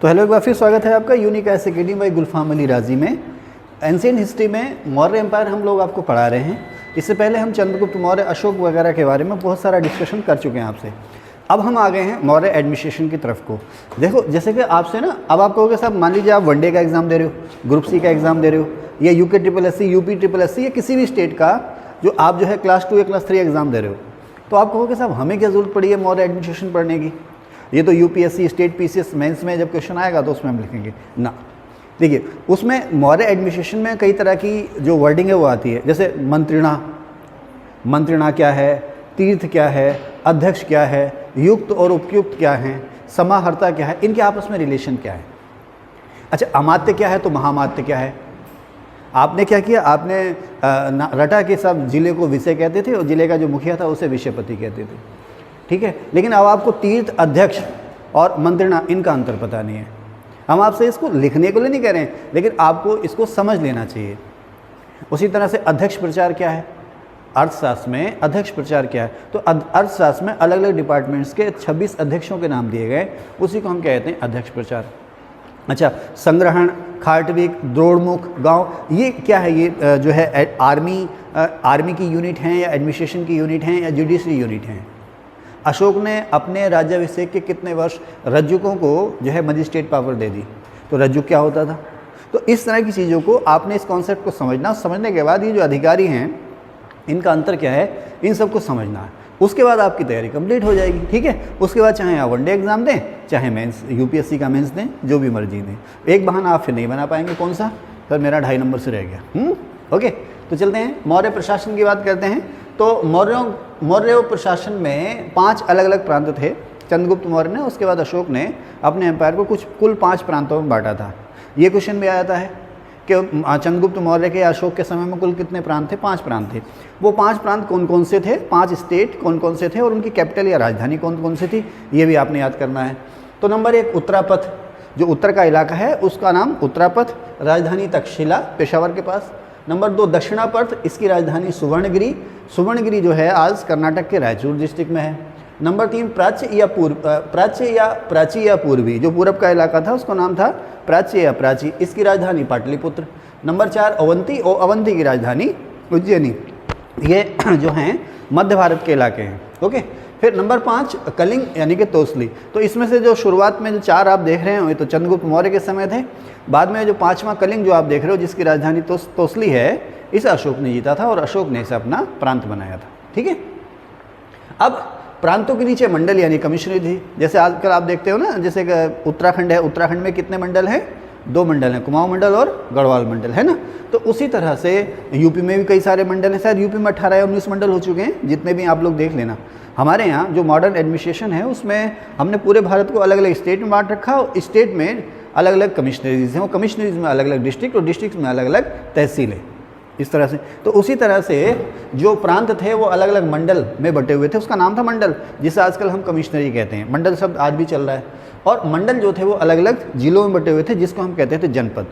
तो हेलो, एक बार फिर स्वागत है आपका यूनिक एस अकेडमी बाई गुलफाम अली राजी में। एंशिएंट हिस्ट्री में मौर्य एम्पायर हम लोग आपको पढ़ा रहे हैं। इससे पहले हम चंद्रगुप्त मौर्य, अशोक वगैरह के बारे में बहुत सारा डिस्कशन कर चुके हैं आपसे। अब हम आ गए हैं मौर्य एडमिनिस्ट्रेशन की तरफ को। देखो, जैसे कि आपसे ना, अब आप कहोगे साहब मान लीजिए आप वनडे का एग्ज़ाम दे रहे हो, ग्रुप सी का एग्ज़ाम दे रहे हो, या UK triple S C, UP triple S C, या किसी भी स्टेट का जो आप जो है क्लास 2 या क्लास 3 एग्ज़ाम दे रहे हो, तो आप कहोगे साहब हमें क्या ज़रूरत पड़ी है मौर्य एडमिनिस्ट्रेशन पढ़ने की, ये तो यूपीएससी, स्टेट पीसीएस, मेंस में जब क्वेश्चन आएगा तो उसमें हम लिखेंगे ना। देखिए, उसमें मौर्य एडमिनिस्ट्रेशन में कई तरह की जो वर्डिंग है वो आती है, जैसे मंत्रिणा, मंत्रिणा क्या है, तीर्थ क्या है, अध्यक्ष क्या है, युक्त और उपयुक्त क्या है, समाहर्ता क्या है, इनके आपस में रिलेशन क्या है। अच्छा, अमात्य क्या है तो महामात्य क्या है। आपने क्या किया, आपने रटा के सब जिले को विषय कहते थे और जिले का जो मुखिया था उसे विषयपति कहते थे, ठीक है। लेकिन अब आपको तीर्थ, अध्यक्ष और मंत्रिणा, इनका अंतर पता नहीं है। हम आपसे इसको लिखने के लिए नहीं कह रहे हैं, लेकिन आपको इसको समझ लेना चाहिए। उसी तरह से अध्यक्ष प्रचार क्या है, अर्थशास्त्र में अध्यक्ष प्रचार क्या है, तो अर्थशास्त्र में अलग अलग डिपार्टमेंट्स के 26 अध्यक्षों के नाम दिए गए, उसी को हम कहते हैं अध्यक्ष प्रचार। अच्छा, संग्रहण, खाटविक, द्रोणमुख, गांव, ये क्या है, ये जो है आर्मी की यूनिट हैं या एडमिनिस्ट्रेशन की यूनिट हैं या जुडिशरी यूनिट हैं। अशोक ने अपने राज्याभिषेक के कितने वर्ष रज्जुकों को जो है मजिस्ट्रेट पावर दे दी, तो रज्जुक क्या होता था। तो इस तरह की चीज़ों को आपने इस कॉन्सेप्ट को समझना, समझने के बाद ये जो अधिकारी हैं इनका अंतर क्या है, इन सबको समझना है। उसके बाद आपकी तैयारी कंप्लीट हो जाएगी, ठीक है। उसके बाद चाहे आप वनडे एग्जाम दें, चाहे मेंस यूपीएससी का मेंस दें, जो भी मर्जी दें, एक बहाना आप फिर नहीं बना पाएंगे, कौन सा, सर मेरा 2.5 नंबर से रह गया। ओके, तो चलते हैं मौर्य प्रशासन की बात करते हैं। तो मौर्य प्रशासन में 5 अलग अलग प्रांत थे चंद्रगुप्त मौर्य ने। उसके बाद अशोक ने अपने एम्पायर को कुल 5 प्रांतों में बांटा था। ये क्वेश्चन भी आया है कि चंद्रगुप्त मौर्य के, अशोक के समय में कुल कितने प्रांत थे, 5 प्रांत थे। वो 5 प्रांत कौन कौन से थे, 5 स्टेट कौन कौन से थे और उनकी कैपिटल या राजधानी कौन कौन सी थी, ये भी आपने याद करना है। तो नंबर 1 उत्तरापथ, जो उत्तर का इलाका है उसका नाम उत्तरापथ, राजधानी तक्षशिला पेशावर के पास। नंबर 2 दक्षिणापथ, इसकी राजधानी सुवर्णगिरी, सुवर्णगिरी जो है आज कर्नाटक के रायचूर डिस्ट्रिक्ट में है। नंबर 3 प्राच्य या पूर्वी, जो पूरब का इलाका था उसका नाम था प्राच्य या प्राची, इसकी राजधानी पाटलिपुत्र। नंबर 4 अवंती, अवंती की राजधानी उज्जैनी, ये जो हैं मध्य भारत के इलाके हैं। ओके, फिर नंबर 5 कलिंग यानी कि तोसली। तो इसमें से जो शुरुआत में जो 4 आप देख रहे हैं ये तो चंद्रगुप्त मौर्य के समय थे। बाद में जो 5वां कलिंग जो आप देख रहे हो जिसकी राजधानी तोसली है, इसे अशोक ने जीता था और अशोक ने इसे अपना प्रांत बनाया था, ठीक है। अब प्रांतों के नीचे मंडल यानी कमिश्नरी थी। जैसे आजकल आप देखते हो ना, जैसे उत्तराखंड है, उत्तराखंड में कितने मंडल हैं, 2 मंडल हैं, कुमाऊं मंडल और गढ़वाल मंडल, है ना। तो उसी तरह से यूपी में भी कई सारे मंडल हैं, शायद यूपी में 18 या 19 मंडल हो चुके हैं, जितने भी आप लोग देख लेना। हमारे यहाँ जो मॉडर्न एडमिनिस्ट्रेशन है उसमें हमने पूरे भारत को अलग अलग स्टेट में बांट रखा और स्टेट में अलग अलग कमिश्नरीज हैं, और कमिश्नरीज में अलग अलग डिस्ट्रिक्ट और डिस्ट्रिक्ट में अलग अलग तहसीलें, इस तरह से। तो उसी तरह से जो प्रांत थे वो अलग अलग मंडल में बटे हुए थे, उसका नाम था मंडल, जिसे आजकल हम कमिश्नरी कहते हैं। मंडल शब्द आज भी चल रहा है। और मंडल जो थे वो अलग अलग जिलों में बटे हुए थे, जिसको हम कहते थे जनपद।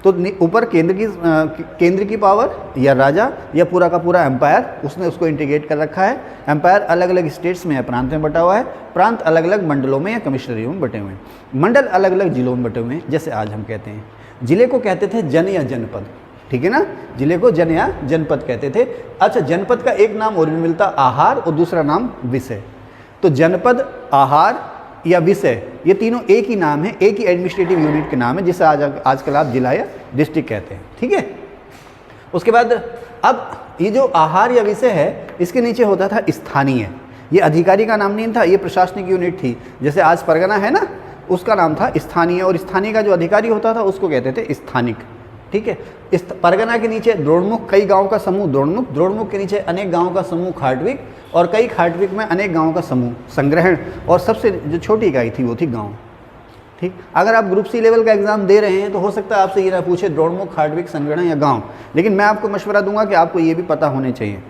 तो ऊपर केंद्र की पावर या राजा या पूरा का पूरा एम्पायर, उसने उसको इंटीग्रेट कर रखा है। एम्पायर अलग अलग स्टेट्स में है, प्रांत में बटा हुआ है, प्रांत अलग अलग मंडलों में या कमिश्नरियों में बटे हुए हैं, मंडल अलग अलग जिलों में बटे हुए हैं। जैसे आज हम कहते हैं जिले को कहते थे जन या जनपद, ठीक है ना, जिले को जन या जनपद कहते थे। अच्छा, जनपद का एक नाम और भी मिलता, आहार, और दूसरा नाम विषय। तो जनपद, आहार या विषय, ये तीनों एक ही नाम है, एक ही एडमिनिस्ट्रेटिव यूनिट के नाम है, जिसे आजकल आप जिला या डिस्ट्रिक्ट कहते हैं, ठीक है। उसके बाद अब ये जो आहार या विषय है, इसके नीचे होता था स्थानीय। ये अधिकारी का नाम नहीं था, ये प्रशासनिक यूनिट थी। जैसे आज परगना है ना, उसका नाम था स्थानीय, और स्थानीय का जो अधिकारी होता था उसको कहते थे स्थानिक, ठीक है। इस परगना के नीचे द्रोणमुख, कई गांव का समूह द्रोणमुख, द्रोणमुख के नीचे अनेक गांव का समूह खाटविक, और कई खाटविक में अनेक गांवों का समूह संग्रहण, और सबसे जो छोटी इकाई थी वो थी गांव, ठीक। अगर आप ग्रुप सी लेवल का एग्जाम दे रहे हैं तो हो सकता है आपसे ये ना पूछे द्रोणमुख, खाटविक, संग्रहण या गांव, लेकिन मैं आपको मशवरा दूंगा कि आपको ये भी पता होने चाहिए।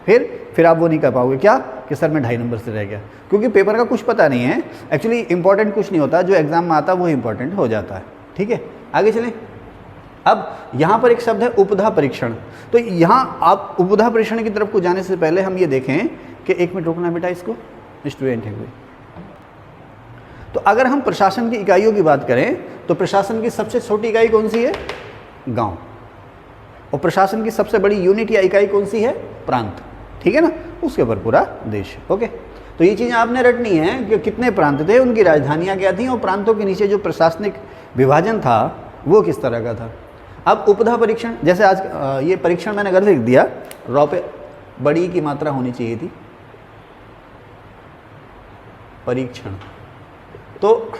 फिर आप वो नहीं कर पाओगे क्या कि सर मैं 2.5 नंबर से रह गया, क्योंकि पेपर का कुछ पता नहीं है। एक्चुअली इंपॉर्टेंट कुछ नहीं होता, जो एग्जाम में आता है वो इंपॉर्टेंट हो जाता है, ठीक है। आगे चलें। अब यहाँ पर एक शब्द है उपधा परीक्षण। तो यहाँ आप उपधा परीक्षण की तरफ को जाने से पहले हम ये देखें कि 1 मिनट रुकना बेटा, इसको स्टूडेंट है कोई। तो अगर हम प्रशासन की इकाइयों की बात करें तो प्रशासन की सबसे छोटी इकाई कौन सी है? गांव। और प्रशासन की सबसे बड़ी यूनिट या इकाई कौन सी है? प्रांत। ठीक है ना, उसके ऊपर पूरा देश। ओके, तो ये चीज़ें आपने रटनी है कि कितने प्रांत थे, उनकी राजधानियाँ क्या थी, और प्रांतों के नीचे जो प्रशासनिक विभाजन था वो किस तरह का था। अब उपधा परीक्षण, जैसे आज ये परीक्षण मैंने घर लिख दिया, रॉ पे बड़ी की मात्रा होनी चाहिए थी, परीक्षण। तो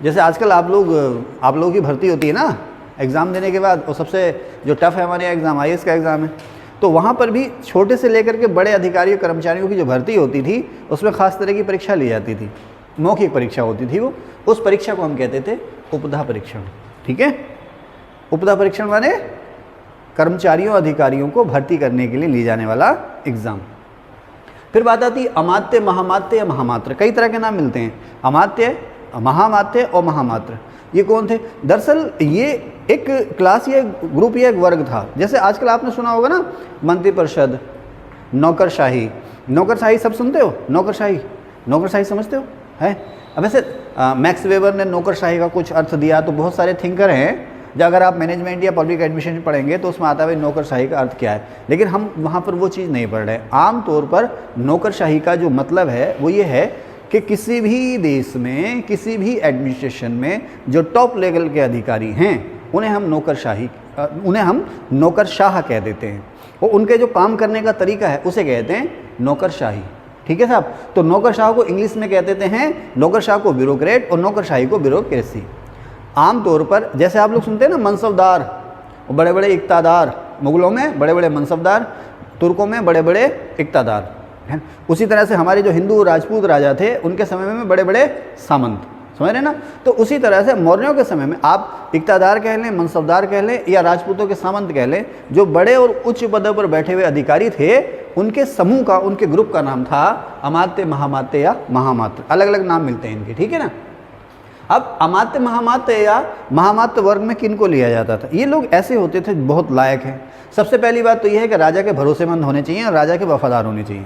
जैसे आजकल आप लोगों की भर्ती होती है ना एग्ज़ाम देने के बाद, और सबसे जो टफ है हमारे यहाँ एग्ज़ाम IAS का एग्ज़ाम है, तो वहाँ पर भी छोटे से लेकर के बड़े अधिकारियों कर्मचारियों की जो भर्ती होती थी उसमें ख़ास तरह की परीक्षा ली जाती थी, मौखिक परीक्षा होती थी वो। उस परीक्षा को हम कहते थे उपधा परीक्षण। ठीक है, उपधा परीक्षण माने कर्मचारियों अधिकारियों को भर्ती करने के लिए ली जाने वाला एग्ज़ाम। फिर बात आती है अमात्य, महामात्य या महामात्र। कई तरह के नाम मिलते हैं, अमात्य, महामात्य और महामात्र। ये कौन थे? दरअसल ये एक क्लास या ग्रुप या एक वर्ग था। जैसे आजकल आपने सुना होगा ना मंत्रिपरिषद, नौकरशाही। नौकरशाही सब सुनते हो? नौकरशाही, नौकरशाही समझते हो? है। अब वैसे मैक्स वेबर ने नौकरशाही का कुछ अर्थ दिया, तो बहुत सारे थिंकर हैं जो अगर आप मैनेजमेंट या पब्लिक एडमिनिस्ट्रेशन पढ़ेंगे तो उसमें आता है नौकरशाही का अर्थ क्या है, लेकिन हम वहाँ पर वो चीज़ नहीं पढ़ रहे। आम तौर पर नौकरशाही का जो मतलब है वो ये है कि किसी भी देश में, किसी भी एडमिनिस्ट्रेशन में जो टॉप लेवल के अधिकारी हैं उन्हें हम नौकरशाह कह देते हैं, और उनके जो काम करने का तरीका है उसे कहते हैं नौकरशाही। ठीक है साहब, तो नौकरशाह को इंग्लिश में कह देते हैं, नौकरशाह को ब्यूरोक्रेट और नौकरशाही को ब्यूरोक्रेसी। आम तौर पर जैसे आप लोग सुनते हैं ना मनसबदार, बड़े बड़े इक्तादार, मुगलों में बड़े बड़े मनसबदार, तुर्कों में बड़े बड़े इक्तादार, है। उसी तरह से हमारे जो हिंदू राजपूत राजा थे उनके समय में बड़े बड़े सामंत, समझ रहे ना। तो उसी तरह से मौर्यों के समय में आप इक्तादार कह लें, मनसबदार कह लें, या राजपूतों के सामंत कह लें, जो बड़े और उच्च पदों पर बैठे हुए अधिकारी थे उनके समूह का, उनके ग्रुप का नाम था अमात्य, महामात्य या महामात्र। अलग अलग नाम मिलते हैं इनके। ठीक है ना। अब अमात्य, महामात्य या महामात्र वर्ग में किन को लिया जाता था? ये लोग ऐसे होते थे बहुत लायक हैं। सबसे पहली बात तो ये है कि राजा के भरोसेमंद होने चाहिए और राजा के वफादार होने चाहिए।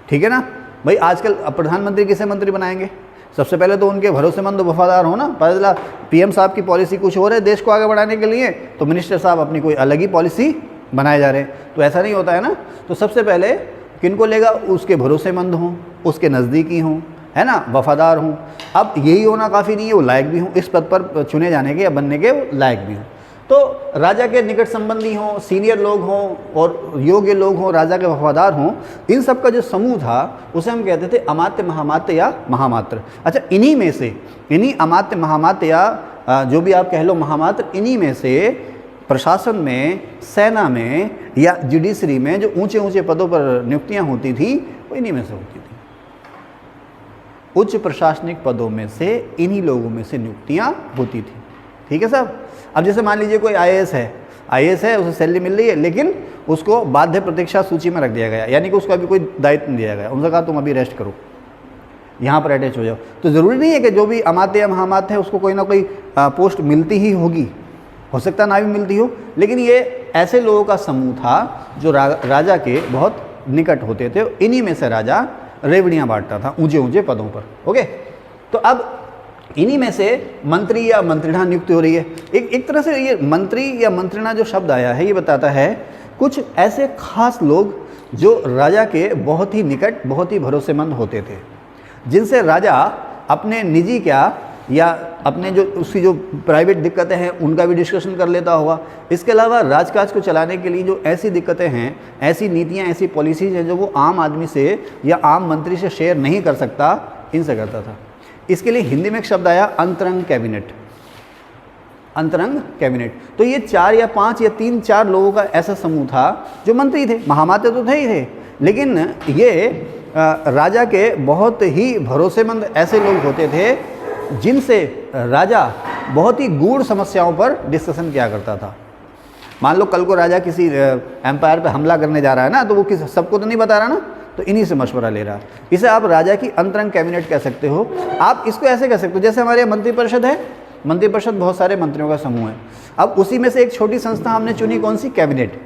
ठीक है ना भाई। आजकल प्रधानमंत्री किसे मंत्री बनाएंगे? सबसे पहले तो उनके भरोसेमंद वफादार हो ना। पता चला PM साहब की पॉलिसी कुछ और है देश को आगे बढ़ाने के लिए, तो मिनिस्टर साहब अपनी कोई अलग ही पॉलिसी बनाए जा रहे हैं, तो ऐसा नहीं होता है ना। तो सबसे पहले किनको लेगा? उसके भरोसेमंद हों, उसके नज़दीकी हों, है ना, वफादार हों। अब यही होना काफ़ी नहीं है, वो लायक भी हों, इस पद पर चुने जाने के या बनने के लायक भी हों। तो राजा के निकट संबंधी हों, सीनियर लोग हों और योग्य लोग हों, राजा के वफादार हों, इन सब का जो समूह था उसे हम कहते थे अमात्य, महामात्य या महामात्र। अच्छा, इन्हीं में से, इन्हीं अमात्य, महामात्य या जो भी आप कह लो महामात्र, इन्हीं में से प्रशासन में, सेना में या जुडिशरी में जो ऊंचे ऊंचे पदों पर नियुक्तियां होती थी वो इन्हीं में से होती थी। उच्च प्रशासनिक पदों में से इन्हीं लोगों में से नियुक्तियां होती थी। ठीक है साहब। अब जैसे मान लीजिए कोई IAS है, उसे सैलरी मिल रही है, लेकिन उसको बाध्य प्रतीक्षा सूची में रख दिया गया, यानी कि उसको अभी कोई दायित्व नहीं दिया गया। उनसे कहा तुम अभी रेस्ट करो, यहाँ पर अटैच हो जाओ। तो ज़रूरी नहीं है कि जो भी अमात्य या महामात्य है उसको कोई ना कोई पोस्ट मिलती ही होगी, हो सकता ना भी मिलती हो, लेकिन ये ऐसे लोगों का समूह था जो राजा के बहुत निकट होते थे। इन्हीं में से राजा रेवड़ियाँ बांटता था ऊंचे ऊंचे पदों पर। ओके, तो अब इन्हीं में से मंत्री या मंत्रिणा नियुक्त हो रही है। एक तरह से ये मंत्री या मंत्रिणा जो शब्द आया है ये बताता है कुछ ऐसे खास लोग जो राजा के बहुत ही निकट, बहुत ही भरोसेमंद होते थे, जिनसे राजा अपने निजी क्या या अपने जो उसकी जो प्राइवेट दिक्कतें हैं उनका भी डिस्कशन कर लेता होगा। इसके अलावा राजकाज को चलाने के लिए जो ऐसी दिक्कतें हैं, ऐसी नीतियां, ऐसी पॉलिसीज हैं जो वो आम आदमी से या आम मंत्री से शेयर नहीं कर सकता, इनसे करता था। इसके लिए हिंदी में एक शब्द आया अंतरंग कैबिनेट। अंतरंग कैबिनेट, तो ये 4 या 5 या 3-4 लोगों का ऐसा समूह था जो मंत्री थे, महामात्य तो थे ही थे, लेकिन ये राजा के बहुत ही भरोसेमंद ऐसे लोग होते थे जिनसे राजा बहुत ही गूढ़ समस्याओं पर डिस्कशन किया करता था। मान लो कल को राजा किसी एम्पायर पे हमला करने जा रहा है ना, तो वो सबको तो नहीं बता रहा ना, तो इन्हीं से मशवरा ले रहा है। इसे आप राजा की अंतरंग कैबिनेट कह सकते हो। आप इसको ऐसे कह सकते हो जैसे हमारे मंत्रिपरिषद है, मंत्रिपरिषद बहुत सारे मंत्रियों का समूह है। अब उसी में से एक छोटी संस्था हमने चुनी, कौन सी? कैबिनेट।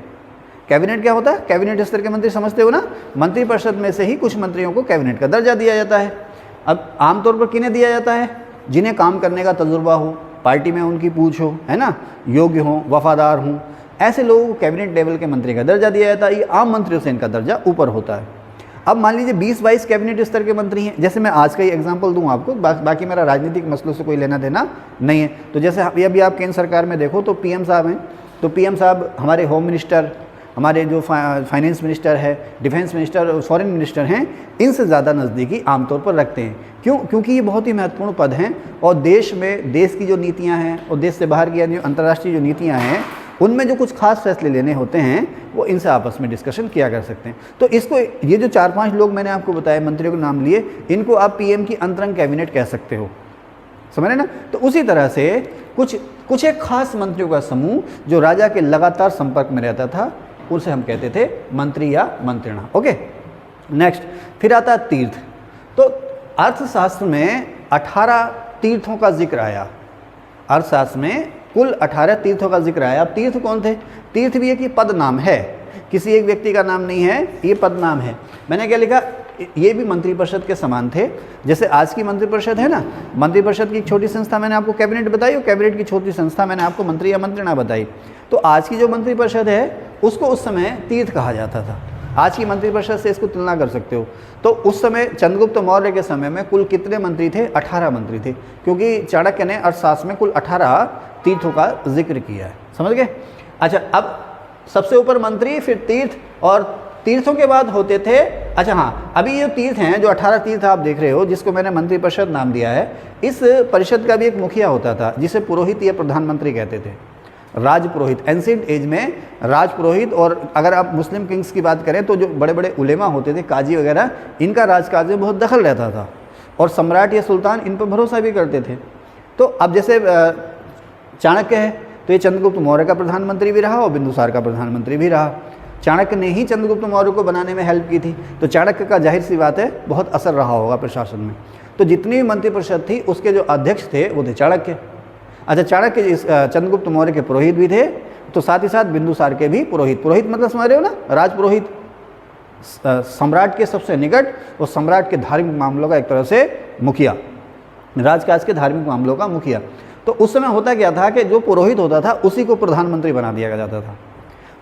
कैबिनेट क्या होता है? कैबिनेट स्तर के मंत्री समझते हो ना। मंत्रिपरिषद में से ही कुछ मंत्रियों को कैबिनेट का दर्जा दिया जाता है। अब आमतौर पर किन्हें दिया जाता है? जिन्हें काम करने का तजुर्बा हो, पार्टी में उनकी पूछ हो, है ना, योग्य हो, वफादार हों, ऐसे लोगों को कैबिनेट लेवल के मंत्री का दर्जा दिया जाता है। ये आम मंत्रियों से इनका दर्जा ऊपर होता है। अब मान लीजिए 20-22 कैबिनेट स्तर के मंत्री हैं, जैसे मैं आज का ही एग्जांपल दूं आपको, बाकी मेरा राजनीतिक मसलों से कोई लेना देना नहीं है। तो जैसे अभी आप केंद्र सरकार में देखो तो पीएम साहब हैं, तो पीएम साहब हमारे होम मिनिस्टर, हमारे जो फाइनेंस मिनिस्टर है, डिफेंस मिनिस्टर और फॉरेन मिनिस्टर हैं, इनसे ज़्यादा नज़दीकी आमतौर पर रखते हैं। क्यों? क्योंकि ये बहुत ही महत्वपूर्ण पद हैं और देश में, देश की जो नीतियाँ हैं और देश से बाहर की जो अंतर्राष्ट्रीय जो नीतियाँ हैं, उनमें जो कुछ खास फैसले लेने होते हैं वो इनसे आपस में डिस्कशन किया कर सकते हैं। तो इसको, ये जो 4-5 लोग मैंने आपको बताए, मंत्रियों के नाम लिए, इनको आप पीएम की अंतरंग कैबिनेट कह सकते हो, समझ रहे ना। तो उसी तरह से कुछ एक खास मंत्रियों का समूह जो राजा के लगातार संपर्क में रहता था, उसे हम कहते थे मंत्री या मंत्रिणा। ओके, नेक्स्ट फिर आता है तीर्थ। तो अर्थशास्त्र में 18 तीर्थों का जिक्र आया। अर्थशास्त्र में कुल 18 तीर्थों का जिक्र आया। अब तीर्थ कौन थे? तीर्थ भी एक पद नाम है, किसी एक व्यक्ति का नाम नहीं है, ये पद नाम है। मैंने क्या लिखा? ये भी मंत्रिपरिषद के समान थे। जैसे आज की मंत्रिपरिषद है ना, मंत्रिपरिषद की एक छोटी संस्था मैंने आपको कैबिनेट बताई और कैबिनेट की छोटी संस्था मैंने आपको मंत्री या मंत्रिणा बताई। तो आज की जो मंत्रिपरिषद है उसको उस समय तीर्थ कहा जाता था। आज की मंत्रिपरिषद से इसको तुलना कर सकते हो। तो उस समय चंद्रगुप्त मौर्य के समय में कुल कितने मंत्री थे? 18 मंत्री थे, क्योंकि चाणक्य ने अर्थशास्त्र में कुल 18 तीर्थों का जिक्र किया है। समझ गए? अच्छा, अब सबसे ऊपर मंत्री, फिर तीर्थ, और तीर्थों के बाद होते थे, अच्छा हाँ, अभी ये तीर्थ हैं जो 18 तीर्थ आप देख रहे हो, जिसको मैंने मंत्रिपरिषद नाम दिया है, इस परिषद का भी एक मुखिया होता था जिसे पुरोहित या प्रधानमंत्री कहते थे। राजपुरोहित, एंशिएंट एज में राजपुरोहित, और अगर आप मुस्लिम किंग्स की बात करें तो जो बड़े बड़े उलेमा होते थे, काजी वगैरह, इनका राजकाज में बहुत दखल रहता था और सम्राट या सुल्तान इन पर भरोसा भी करते थे। तो अब जैसे चाणक्य है तो ये चंद्रगुप्त मौर्य का प्रधानमंत्री भी रहा और बिंदुसार का प्रधानमंत्री भी रहा। चाणक्य ने ही चंद्रगुप्त मौर्य को बनाने में हेल्प की थी, तो चाणक्य का जाहिर सी बात है बहुत असर रहा होगा प्रशासन में। तो जितनी भी मंत्रिपरिषद थी उसके जो अध्यक्ष थे वो थे चाणक्य। अच्छा, चाणक्य इस चंद्रगुप्त मौर्य के पुरोहित भी थे, तो साथ ही साथ बिंदुसार के भी पुरोहित। पुरोहित मतलब समझ रहे हो ना, राजपुरोहित, सम्राट के सबसे निकट और सम्राट के धार्मिक मामलों का एक तरह से मुखिया, राजकाज के धार्मिक मामलों का मुखिया। तो उस समय होता क्या था कि जो पुरोहित होता था उसी को प्रधानमंत्री बना दिया जाता था।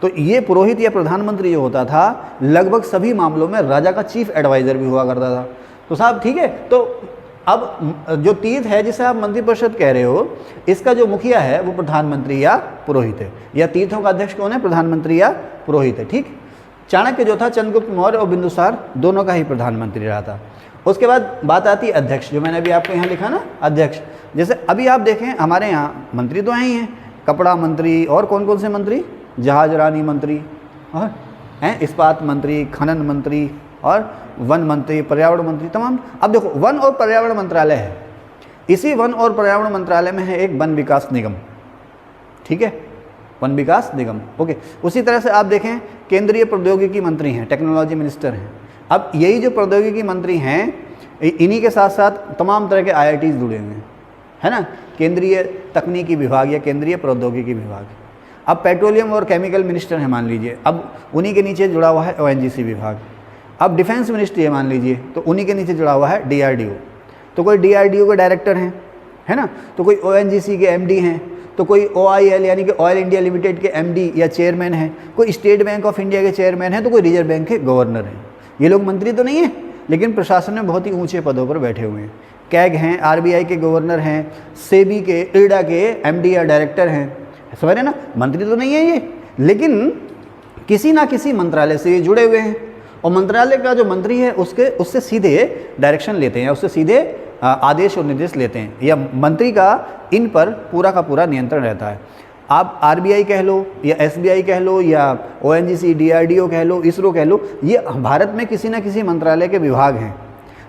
तो ये पुरोहित या प्रधानमंत्री जो होता था, लगभग सभी मामलों में राजा का चीफ एडवाइज़र भी हुआ करता था। तो साहब ठीक है, तो अब जो तीर्थ है जिसे आप मंत्रिपरिषद कह रहे हो, इसका जो मुखिया है वो प्रधानमंत्री या पुरोहित है, या तीर्थों का अध्यक्ष कौन है? प्रधानमंत्री या पुरोहित है। ठीक, चाणक्य जो था चंद्रगुप्त मौर्य और बिंदुसार दोनों का ही प्रधानमंत्री रहा था। उसके बाद बात आती है अध्यक्ष, जो मैंने अभी आपको यहाँ लिखा ना, अध्यक्ष। जैसे अभी आप देखें हमारे यहाँ मंत्री तो ही हैं, कपड़ा मंत्री, और कौन कौन से मंत्री? जहाज रानी मंत्री, और हैं इस्पात मंत्री, खनन मंत्री, और वन मंत्री, पर्यावरण मंत्री, तमाम। अब देखो, वन और पर्यावरण मंत्रालय है, इसी वन और पर्यावरण मंत्रालय में है एक वन विकास निगम। ठीक है, वन विकास निगम। ओके, उसी तरह से आप देखें केंद्रीय प्रौद्योगिकी मंत्री हैं, टेक्नोलॉजी मिनिस्टर हैं। अब यही जो प्रौद्योगिकी मंत्री हैं, इन्हीं के साथ साथ तमाम तरह के IITs जुड़े हुए हैं, है ना, केंद्रीय तकनीकी विभाग या केंद्रीय प्रौद्योगिकी विभाग। अब पेट्रोलियम और केमिकल मिनिस्टर हैं मान लीजिए, अब उन्हीं के नीचे जुड़ा हुआ है ONGC विभाग। अब डिफेंस मिनिस्ट्री है मान लीजिए, तो उन्हीं के नीचे जुड़ा हुआ है DRDO। तो कोई DRDO के डायरेक्टर हैं, है ना, तो कोई ONGC के MD हैं, तो कोई OIL यानी कि ऑयल इंडिया लिमिटेड के MD या चेयरमैन हैं, कोई स्टेट बैंक ऑफ इंडिया के चेयरमैन हैं, तो कोई रिजर्व बैंक के गवर्नर हैं। ये लोग मंत्री तो नहीं हैं, लेकिन प्रशासन में बहुत ही ऊंचे पदों पर बैठे हुए हैं। कैग हैं, RBI के गवर्नर हैं, सेबी के, IRDA के MD या डायरेक्टर हैं। समझ रहे ना, मंत्री तो नहीं है ये, लेकिन किसी ना किसी मंत्रालय से ये जुड़े हुए हैं, और मंत्रालय का जो मंत्री है उससे सीधे डायरेक्शन लेते हैं, उससे सीधे आदेश और निर्देश लेते हैं, या मंत्री का इन पर पूरा का पूरा नियंत्रण रहता है। आप RBI कह लो या SBI कह लो या ONGC, DRDO कह लो, इसरो कह लो, ये भारत में किसी न किसी मंत्रालय के विभाग हैं,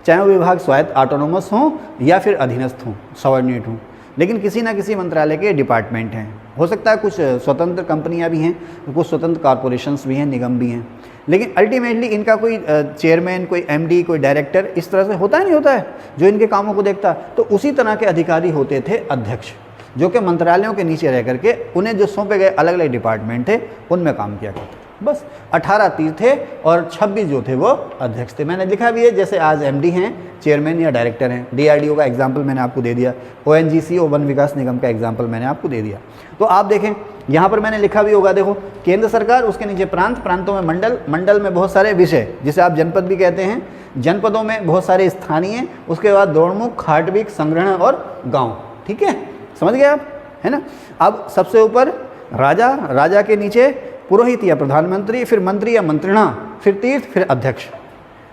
चाहे वो विभाग स्वायत्त ऑटोनोमस हों या फिर अधीनस्थ हों, सबऑर्डिनेट हों, लेकिन किसी न किसी मंत्रालय के डिपार्टमेंट हैं। हो सकता है कुछ स्वतंत्र कंपनियां भी हैं, कुछ स्वतंत्र कॉरपोरेशंस भी हैं, निगम भी हैं, लेकिन अल्टीमेटली इनका कोई चेयरमैन, कोई MD, कोई डायरेक्टर इस तरह से होता है, नहीं होता है, जो इनके कामों को देखता है। तो उसी तरह के अधिकारी होते थे अध्यक्ष, जो कि मंत्रालयों के नीचे रह करके उन्हें जो सौंपे गए अलग अलग डिपार्टमेंट थे उनमें काम किया करते थे। बस 18 तीर थे और 26 जो थे वो अध्यक्ष थे। मैंने लिखा भी है, जैसे आज एमडी हैं, चेयरमैन या डायरेक्टर हैं। डीआरडीओ का एग्जाम्पल मैंने आपको दे दिया, ओएनजीसी और वन विकास निगम का एग्जाम्पल मैंने आपको दे दिया। तो आप देखें यहाँ पर मैंने लिखा भी होगा, देखो केंद्र सरकार, उसके नीचे प्रांत, प्रांतों में मंडल, मंडल में बहुत सारे विषय जिसे आप जनपद भी कहते हैं, जनपदों में बहुत सारे स्थानीय, उसके बाद दौड़मुख, खाटविक, संग्रहण और गाँव। ठीक है, समझ गए आप, है ना। अब सबसे ऊपर राजा, राजा के नीचे पुरोहित या प्रधानमंत्री, फिर मंत्री या मंत्रिणा, फिर तीर्थ, फिर अध्यक्ष।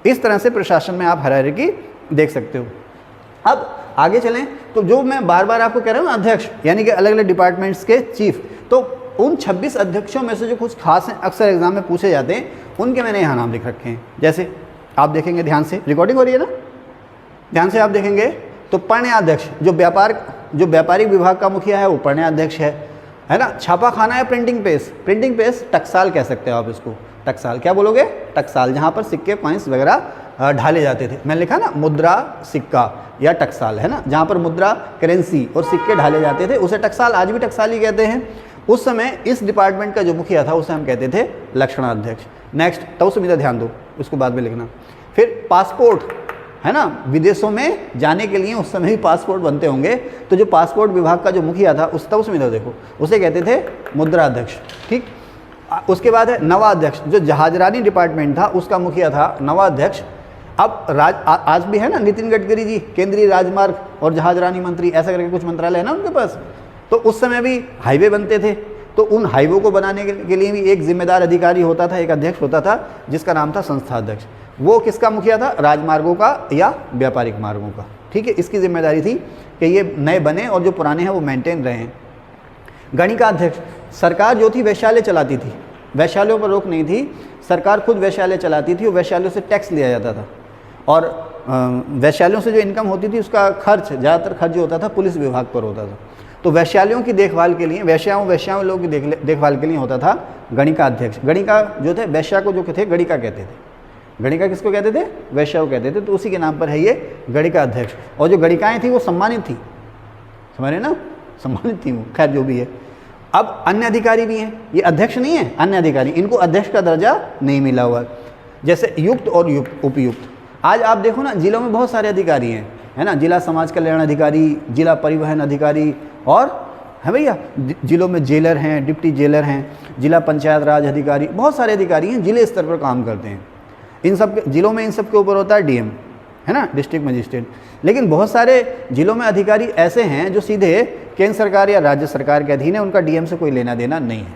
इस तरह से प्रशासन में आप हायरार्की देख सकते हो। अब आगे चलें तो जो मैं बार बार आपको कह रहा हूँ अध्यक्ष यानी कि अलग अलग डिपार्टमेंट्स के चीफ, तो उन 26 अध्यक्षों में से जो कुछ खास हैं, अक्सर एग्जाम में पूछे जाते हैं, उनके मैंने यहाँ नाम लिख रखे हैं। जैसे आप देखेंगे, ध्यान से, रिकॉर्डिंग हो रही है ना, ध्यान से आप देखेंगे तो पर्णयाध्यक्ष, जो व्यापारिक विभाग का मुखिया है वो पर्णयाध्यक्ष है ना। छापा खाना है प्रिंटिंग प्रेस, प्रिंटिंग प्रेस टकसाल कह सकते हो आप इसको, टकसाल क्या बोलोगे, टकसाल, जहाँ पर सिक्के कॉइन्स वगैरह ढाले जाते थे। मैंने लिखा ना मुद्रा सिक्का या टकसाल, है ना, जहाँ पर मुद्रा करेंसी और सिक्के ढाले जाते थे उसे टकसाल, आज भी टकसाल ही कहते हैं। उस समय इस डिपार्टमेंट का जो मुखिया था उसे हम कहते थे लक्षणाध्यक्ष। नेक्स्ट, तो उसमें ध्यान दो, उसको बाद में लिखना। फिर पासपोर्ट, है ना, विदेशों में जाने के लिए उस समय ही पासपोर्ट बनते होंगे, तो जो पासपोर्ट विभाग का जो मुखिया था उस तब उसमें देखो उसे कहते थे मुद्राध्यक्ष। ठीक, उसके बाद है नवाध्यक्ष, जो जहाजरानी डिपार्टमेंट था उसका मुखिया था नवाध्यक्ष। अब आज भी है ना नितिन गडकरी जी, केंद्रीय राजमार्ग और जहाजरानी मंत्री, ऐसा करके कुछ मंत्रालय है ना उनके पास। तो उस समय भी हाईवे बनते थे, तो उन हाईवे को बनाने के लिए भी एक जिम्मेदार अधिकारी होता था, एक अध्यक्ष होता था जिसका नाम था संस्थाध्यक्ष। वो किसका मुखिया था, राजमार्गों का या व्यापारिक मार्गों का। ठीक है, इसकी जिम्मेदारी थी कि ये नए बने और जो पुराने हैं वो मेंटेन रहें। गणिकाध्यक्ष, सरकार जो थी वैश्यालय चलाती थी, वैश्यालयों पर रोक नहीं थी, सरकार खुद वैश्यालय चलाती थी और वैश्यालयों से टैक्स लिया जाता था, और वैश्यालयों से जो इनकम होती थी उसका खर्च, ज़्यादातर खर्च जो होता था पुलिस विभाग पर होता था। तो वैश्यालयों की देखभाल के लिए, वैश्याओं लोगों की देखभाल के लिए होता था गणिकाध्यक्ष। गणिका जो थे, वैश्या को जो थे गणिका कहते थे। गणिका किसको कहते थे, वैश्या को कहते थे, तो उसी के नाम पर है ये गणिका अध्यक्ष। और जो गणिकाएं थी वो सम्मानित थी, समझ रहे ना, सम्मानित थी वो, खैर जो भी है। अब अन्य अधिकारी भी हैं, ये अध्यक्ष नहीं है, अन्य अधिकारी, इनको अध्यक्ष का दर्जा नहीं मिला हुआ, जैसे युक्त और उपयुक्त। आज आप देखो ना जिलों में बहुत सारे अधिकारी हैं, है ना, जिला समाज कल्याण अधिकारी, जिला परिवहन अधिकारी, और है भैया जिलों में जेलर हैं, डिप्टी जेलर हैं, जिला पंचायत राज अधिकारी, बहुत सारे अधिकारी हैं जिले स्तर पर काम करते हैं। इन सब जिलों में इन सब के ऊपर होता है डीएम, है ना, डिस्ट्रिक्ट मजिस्ट्रेट। लेकिन बहुत सारे जिलों में अधिकारी ऐसे हैं जो सीधे केंद्र सरकार या राज्य सरकार के अधीन है, उनका डीएम से कोई लेना देना नहीं है।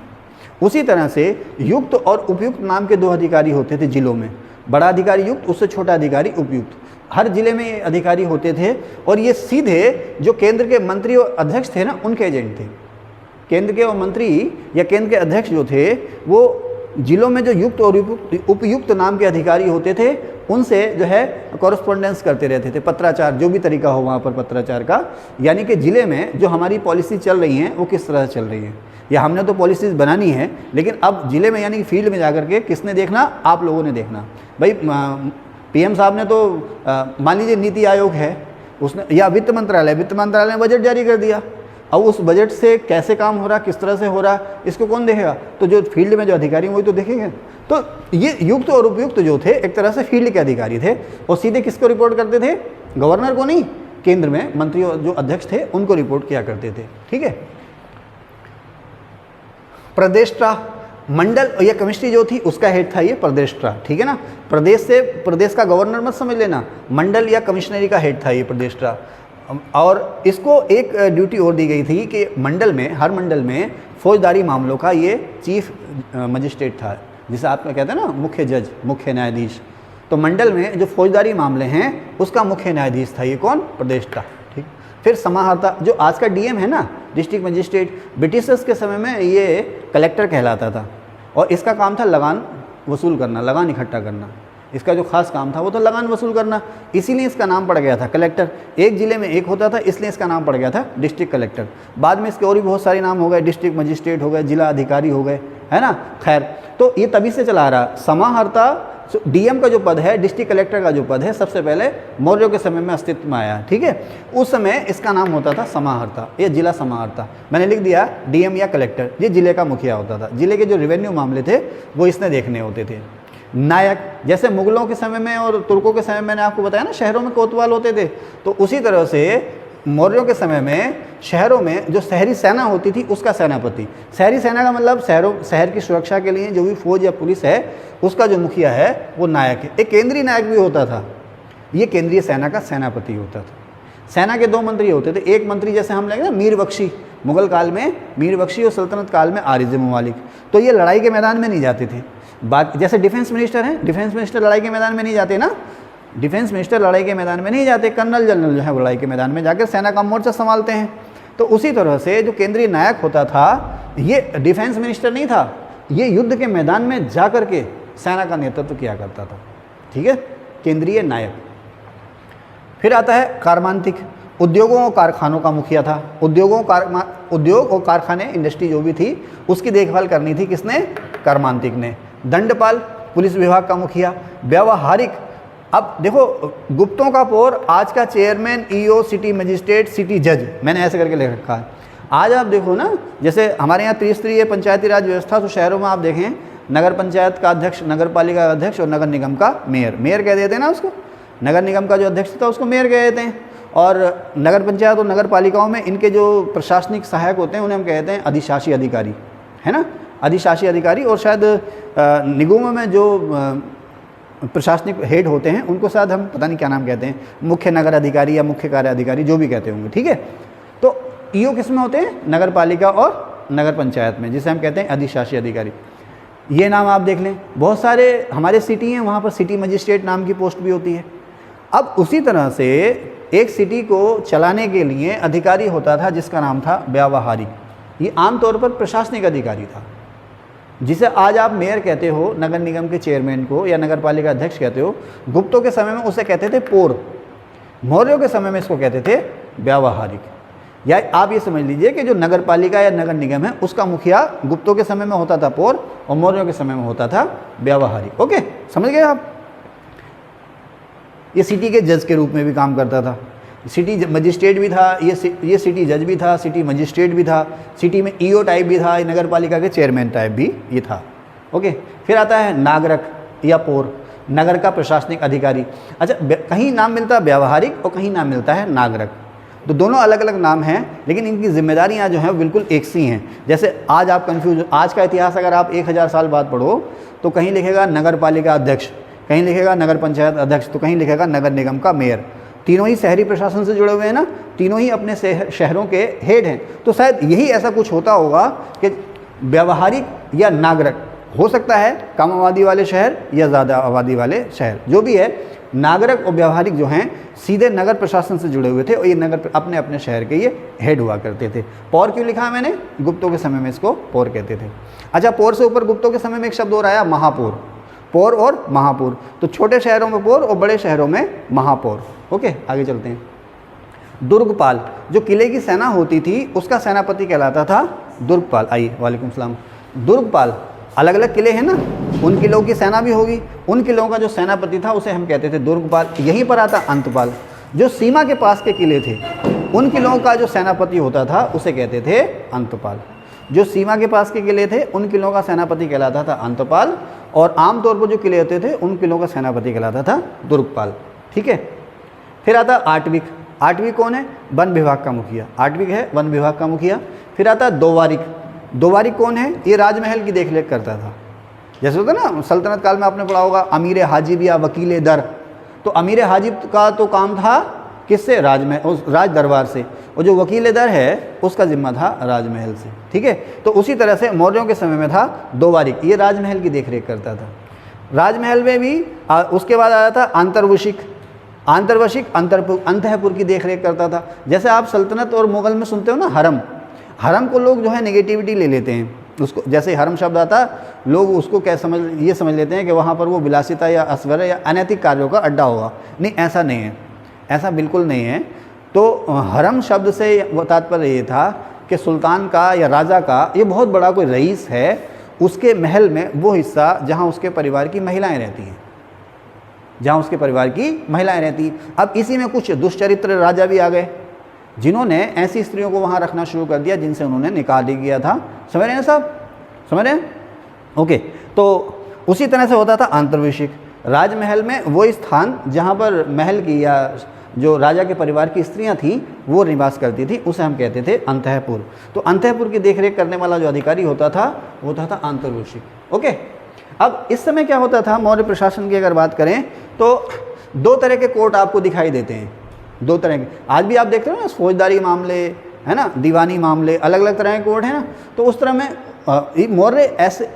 उसी तरह से युक्त और उपयुक्त नाम के 2 अधिकारी होते थे जिलों में, बड़ा अधिकारी युक्त, उससे छोटा अधिकारी उपयुक्त। हर जिले में ये अधिकारी होते थे और ये सीधे जो केंद्र के मंत्री और अध्यक्ष थे ना उनके एजेंट थे। केंद्र के और मंत्री या केंद्र के अध्यक्ष जो थे वो जिलों में जो युक्त और उपयुक्त नाम के अधिकारी होते थे उनसे जो है कॉरेस्पॉन्डेंस करते रहते थे, पत्राचार, जो भी तरीका हो वहाँ पर पत्राचार का, यानी कि ज़िले में जो हमारी पॉलिसी चल रही हैं वो किस तरह से चल रही है, या हमने तो पॉलिसीज़ बनानी है लेकिन अब ज़िले में यानी कि फील्ड में जाकर के किसने देखना, आप लोगों ने देखना। भाई पीएम साहब ने तो मान लीजिए नीति आयोग है उसने, या वित्त मंत्रालय ने बजट जारी कर दिया, अब उस बजट से कैसे काम हो रहा, किस तरह से हो रहा, इसको कौन देखेगा, तो जो फील्ड में जो अधिकारी वही तो देखेंगे। तो ये युक्त और उपयुक्त जो थे एक तरह से फील्ड के अधिकारी थे और सीधे किसको रिपोर्ट करते थे, गवर्नर को नहीं, केंद्र में मंत्री जो अध्यक्ष थे उनको रिपोर्ट किया करते थे। ठीक है, प्रदेष्टा, मंडल या कमिश्नरी जो थी उसका हेड था ये प्रदेष्टा। ठीक है ना, प्रदेश का गवर्नर मत समझ लेना, मंडल या कमिश्नरी का हेड था ये प्रदेष्टा। और इसको एक ड्यूटी और दी गई थी कि मंडल में, हर मंडल में फौजदारी मामलों का ये चीफ मजिस्ट्रेट था, जिसे आप कहते हैं ना मुख्य जज, मुख्य न्यायाधीश। तो मंडल में जो फौजदारी मामले हैं उसका मुख्य न्यायाधीश था ये कौन, प्रदेश का। ठीक, फिर समाहर्ता, जो आज का डीएम है ना, डिस्ट्रिक्ट मजिस्ट्रेट, ब्रिटिशर्स के समय में ये कलेक्टर कहलाता था और इसका काम था लगान वसूल करना, लगान इकट्ठा करना। इसका जो खास काम था वो तो लगान वसूल करना, इसीलिए इसका नाम पड़ गया था कलेक्टर। एक ज़िले में एक होता था इसलिए इसका नाम पड़ गया था डिस्ट्रिक्ट कलेक्टर। बाद में इसके और भी बहुत सारे नाम हो गए, डिस्ट्रिक्ट मजिस्ट्रेट हो गए, जिला अधिकारी हो गए, है ना। खैर, तो ये तभी से चला आ रहा। समाहर्ता डीएम का जो पद है, डिस्ट्रिक्ट कलेक्टर का जो पद है, सबसे पहले मौर्यों के समय में अस्तित्व में आया। ठीक है, उस समय इसका नाम होता था समाहर्ता, ये जिला समाहर्ता। मैंने लिख दिया डीएम या कलेक्टर, ये जिले का मुखिया होता था। जिले के जो रेवेन्यू मामले थे वो इसने देखने होते थे। नायक, जैसे मुगलों के समय में और तुर्कों के समय में मैंने आपको बताया ना शहरों में कोतवाल होते थे, तो उसी तरह से मौर्यों के समय में शहरों में जो शहरी सेना होती थी उसका सेनापति, शहरी सेना का मतलब शहर की सुरक्षा के लिए जो भी फौज या पुलिस है उसका जो मुखिया है वो नायक है। एक केंद्रीय नायक भी होता था, ये केंद्रीय सेना का सेनापति होता था। सेना के 2 मंत्री होते थे, एक मंत्री जैसे हम लेंगे ना मीर बख्शी, मुगल काल में मीर बख्शी और सल्तनत काल में आरिज़ ममालिक, तो ये लड़ाई के मैदान में नहीं जाते थे। बात जैसे डिफेंस मिनिस्टर हैं, डिफेंस मिनिस्टर लड़ाई के मैदान में नहीं जाते ना, डिफेंस मिनिस्टर लड़ाई के मैदान में नहीं जाते, कर्नल जनरल जो है लड़ाई के मैदान में जाकर सेना का मोर्चा संभालते हैं। तो उसी तरह से जो केंद्रीय नायक होता था ये डिफेंस मिनिस्टर नहीं था, ये युद्ध के मैदान में जा कर के सेना का नेतृत्व किया करता था। ठीक है, केंद्रीय नायक। फिर आता है कार्मांतिक, उद्योगों और कारखानों का मुखिया था। उद्योग और कारखाने, इंडस्ट्री जो भी थी उसकी देखभाल करनी थी किसने? कार्मांतिक ने। दंडपाल, पुलिस विभाग का मुखिया। व्यावहारिक, अब देखो गुप्तों का पौर, आज का chairman, EO, city magistrate, city जज, मैंने ऐसे करके लिख रखा है। आज आप देखो ना, जैसे हमारे यहाँ त्रिस्तरीय पंचायती राज व्यवस्था, तो शहरों में आप देखें नगर पंचायत का अध्यक्ष, नगर पालिका का अध्यक्ष और नगर निगम का मेयर, मेयर कह देते हैं ना उसको। नगर निगम का जो अध्यक्ष था उसको मेयर कह देते हैं, और नगर पंचायत और नगर पालिकाओं में इनके जो प्रशासनिक सहायक होते हैं उन्हें हम कहते हैं अधिशासी अधिकारी, है ना, अधिशासी अधिकारी। और शायद निगमों में जो प्रशासनिक हेड होते हैं उनको शायद हम पता नहीं क्या नाम कहते हैं, मुख्य नगर अधिकारी या मुख्य कार्य अधिकारी जो भी कहते होंगे। ठीक है, तो ईओ किस में होते हैं? नगर पालिका और नगर पंचायत में, जिसे हम कहते हैं अधिशासी अधिकारी। ये नाम आप देख लें, बहुत सारे हमारे सिटी हैं वहाँ पर सिटी मजिस्ट्रेट नाम की पोस्ट भी होती है। अब उसी तरह से एक सिटी को चलाने के लिए अधिकारी होता था जिसका नाम था व्यावहारिक। ये आमतौर पर प्रशासनिक अधिकारी था, जिसे आज आप मेयर कहते हो, नगर निगम के चेयरमैन को या नगर पालिका अध्यक्ष कहते हो। गुप्तों के समय में उसे कहते थे पौर, मौर्यों के समय में इसको कहते थे व्यावहारिक। या आप ये समझ लीजिए कि जो नगर पालिका या नगर निगम है उसका मुखिया गुप्तों के समय में होता था पौर और मौर्यों के समय में होता था व्यावहारिक। ओके, समझ गए आप? ये सिटी के जज के रूप में भी काम करता था, सिटी मजिस्ट्रेट भी था, ये सिटी जज भी था, सिटी मजिस्ट्रेट भी था, सिटी में ईओ टाइप भी था, नगर पालिका के चेयरमैन टाइप भी ये था। ओके, फिर आता है नागरक या पौर, नगर का प्रशासनिक अधिकारी। अच्छा, कहीं नाम मिलता है व्यावहारिक और कहीं नाम मिलता है नागरक, तो दोनों अलग अलग नाम हैं, लेकिन इनकी जिम्मेदारियां जो हैं बिल्कुल एक सी हैं। जैसे आज आप कंफ्यूज, आज का इतिहास अगर आप 1000 साल बाद पढ़ो तो कहीं लिखेगा नगर पालिका अध्यक्ष, कहीं लिखेगा नगर पंचायत अध्यक्ष, तो कहीं लिखेगा नगर निगम का मेयर। तीनों ही शहरी प्रशासन से जुड़े हुए हैं ना, तीनों ही अपने शहरों के हेड हैं। तो शायद यही ऐसा कुछ होता होगा कि व्यावहारिक या नागरिक हो सकता है, कम आबादी वाले शहर या ज़्यादा आबादी वाले शहर, जो भी है नागरिक और व्यावहारिक जो हैं सीधे नगर प्रशासन से जुड़े हुए थे और ये नगर अपने अपने शहर के ये हेड हुआ करते थे। पौर क्यों लिखा है मैंने? गुप्तों के समय में इसको पौर कहते थे। अच्छा, पौर से ऊपर गुप्तों के समय में एक शब्द और आया, महापौर। पौर और महापौर, तो छोटे शहरों में पौर और बड़े शहरों में महापौर। ओके, आगे चलते हैं। दुर्गपाल, जो किले की सेना होती थी उसका सेनापति कहलाता था दुर्गपाल। आइए, वालेकुम सलाम। दुर्गपाल, अलग अलग किले हैं ना, उन किलों की सेना भी होगी, उन किलों का जो सेनापति था उसे हम कहते थे दुर्गपाल। यहीं पर आता अंतपाल, जो सीमा के पास के किले थे उन किलों का जो सेनापति होता था उसे कहते थे अंतपाल। जो सीमा के पास के किले थे उन किलों का सेनापति कहलाता था अंतपाल, और आमतौर पर जो किले होते थे उन किलों का सेनापति कहलाता था दुर्गपाल। ठीक है, फिर आता आटविक। आटविक कौन है? वन विभाग का मुखिया। आटविक है वन विभाग का मुखिया। फिर आता दोवारिक। दोवारिक कौन है? ये राजमहल की देखरेख करता था। जैसे होता ना सल्तनत काल में आपने पढ़ा होगा अमीर हाजिब या वकील दर, तो अमीर हाजिब का तो काम था किससे? राजमहल, उस राज दरबार से, और जो वकील दर है उसका जिम्मा था राजमहल से। ठीक है, तो उसी तरह से मौर्यों के समय में था दोवारिक, ये राजमहल की देखरेख करता था। राजमहल में भी उसके बाद आया था अंतर्वशिक। अंतर्वशिक अंतःपुर की देखरेख करता था। जैसे आप सल्तनत और मुगल में सुनते हो ना हरम, हरम को लोग जो है नेगेटिविटी ले लेते हैं उसको, जैसे हरम शब्द आता लोग उसको क्या ये समझ लेते हैं कि वहाँ पर वो विलासिता या ऐश्वर्य या अनैतिक कार्यों का अड्डा होगा। नहीं, ऐसा नहीं है, ऐसा बिल्कुल नहीं है। तो हरम शब्द से वो तात्पर्य ये था कि सुल्तान का या राजा का ये बहुत बड़ा कोई रईस है, उसके महल में वो हिस्सा जहाँ उसके परिवार की महिलाएं रहती हैं, जहाँ उसके परिवार की महिलाएं रहती। अब इसी में कुछ दुष्चरित्र राजा भी आ गए जिन्होंने ऐसी स्त्रियों को वहाँ रखना शुरू कर दिया जिनसे उन्होंने निकाह भी किया था। समझ रहे हैं साहब, समझ रहे हैं? ओके, तो उसी तरह से होता था आंतरवैश्विक। राजमहल में वो स्थान जहाँ पर महल की या जो राजा के परिवार की स्त्रियां थीं वो निवास करती थी, उसे हम कहते थे अंतःपुर। तो अंतःपुर की देखरेख करने वाला जो अधिकारी होता था वो होता था आंतरवैश्विक। ओके, अब इस समय क्या होता था मौर्य प्रशासन की अगर बात करें तो दो तरह के कोर्ट आपको दिखाई देते हैं, दो तरह के। आज भी आप देखते हो ना, फौजदारी मामले है ना, दीवानी मामले, अलग अलग तरह के कोर्ट हैं ना। तो उस तरह में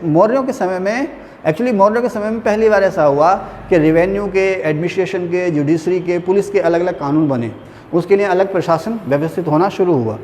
मौर्यों के समय में, एक्चुअली मौर्यों के समय में पहली बार ऐसा हुआ कि रेवेन्यू के, एडमिनिस्ट्रेशन के, जुडिशरी के, पुलिस के अलग अलग कानून बने। उसके लिए अलग प्रशासन व्यवस्थित होना शुरू हुआ।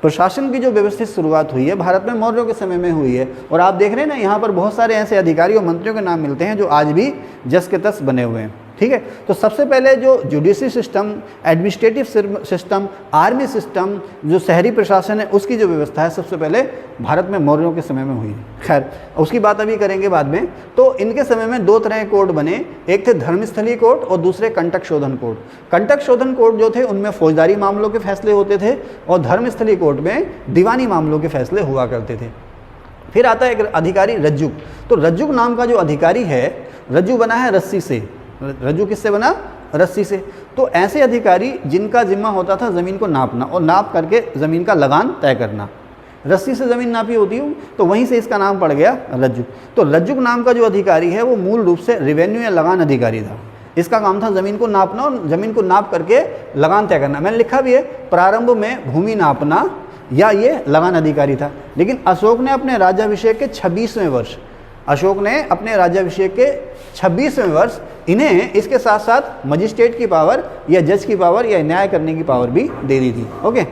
प्रशासन की जो व्यवस्थित शुरुआत हुई है भारत में मौर्यों के समय में हुई है। और आप देख रहे हैं ना, यहाँ पर बहुत सारे ऐसे अधिकारी और मंत्रियों के नाम मिलते हैं जो आज भी जस के तस बने हुए हैं। ठीक है, तो सबसे पहले जो judiciary system, administrative system, army system, जो शहरी प्रशासन है, उसकी जो व्यवस्था है सबसे पहले भारत में मौर्यों के समय में हुई है। खैर, उसकी बात अभी करेंगे बाद में। तो इनके समय में दो तरह के कोर्ट बने, एक थे धर्मस्थली कोर्ट और दूसरे कंटक शोधन कोर्ट। कंटक शोधन कोर्ट जो थे उनमें फौजदारी मामलों के फैसले होते थे और धर्मस्थली कोर्ट में दीवानी मामलों के फैसले हुआ करते थे। फिर आता है एक अधिकारी रज्जुक। तो रज्जुक नाम का जो अधिकारी है, रज्जु बना है रस्सी से। रज्जु किससे बना? रस्सी से। तो ऐसे अधिकारी जिनका जिम्मा होता था ज़मीन को नापना और नाप करके ज़मीन का लगान तय करना। रस्सी से ज़मीन नापी होती है, तो वहीं से इसका नाम पड़ गया रज्जुक। तो रज्जुक नाम का जो अधिकारी है वो मूल रूप से रेवेन्यू या लगान अधिकारी था। इसका काम था ज़मीन को नापना और ज़मीन को नाप करके लगान तय करना। मैंने लिखा भी है, प्रारंभ में भूमि नापना या ये लगान अधिकारी था। लेकिन अशोक ने अपने राज्याभिषेक के 26वें वर्ष, अशोक ने अपने राज्याभिषेक के 26वें वर्ष इन्हें इसके साथ साथ मजिस्ट्रेट की पावर या जज की पावर या न्याय करने की पावर भी दे दी थी। ओके,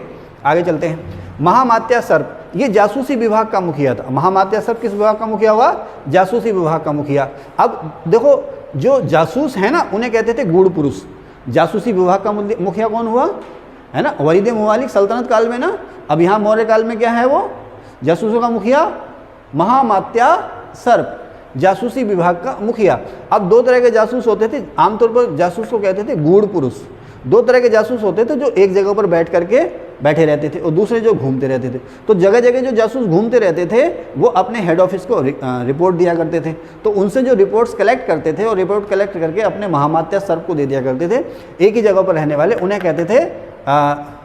आगे चलते हैं। महामात्या सर्प, ये जासूसी विभाग का मुखिया था। महामात्या सर्प किस विभाग का मुखिया हुआ? जासूसी विभाग का मुखिया। अब देखो, जो जासूस है ना उन्हें कहते थे गूढ़ पुरुष। जासूसी विभाग का मुखिया कौन हुआ? है ना, वलीद मुवालिक सल्तनत काल में ना। अब यहाँ मौर्य काल में क्या है? वो जासूसों का मुखिया महामात्या सर्प, जासूसी विभाग का मुखिया। अब दो तरह के जासूस होते थे, आमतौर पर जासूस को कहते थे गूढ़ पुरुष। दो तरह के जासूस होते थे, जो एक जगह पर बैठे रहते थे और दूसरे जो घूमते रहते थे। तो जगह जगह जो जासूस घूमते रहते थे वो अपने हेड ऑफिस को रिपोर्ट दिया करते थे। तो उनसे जो रिपोर्ट्स कलेक्ट करते थे और रिपोर्ट कलेक्ट करके अपने महामात्या सर्प को दे दिया करते थे। एक ही जगह पर रहने वाले उन्हें कहते थे,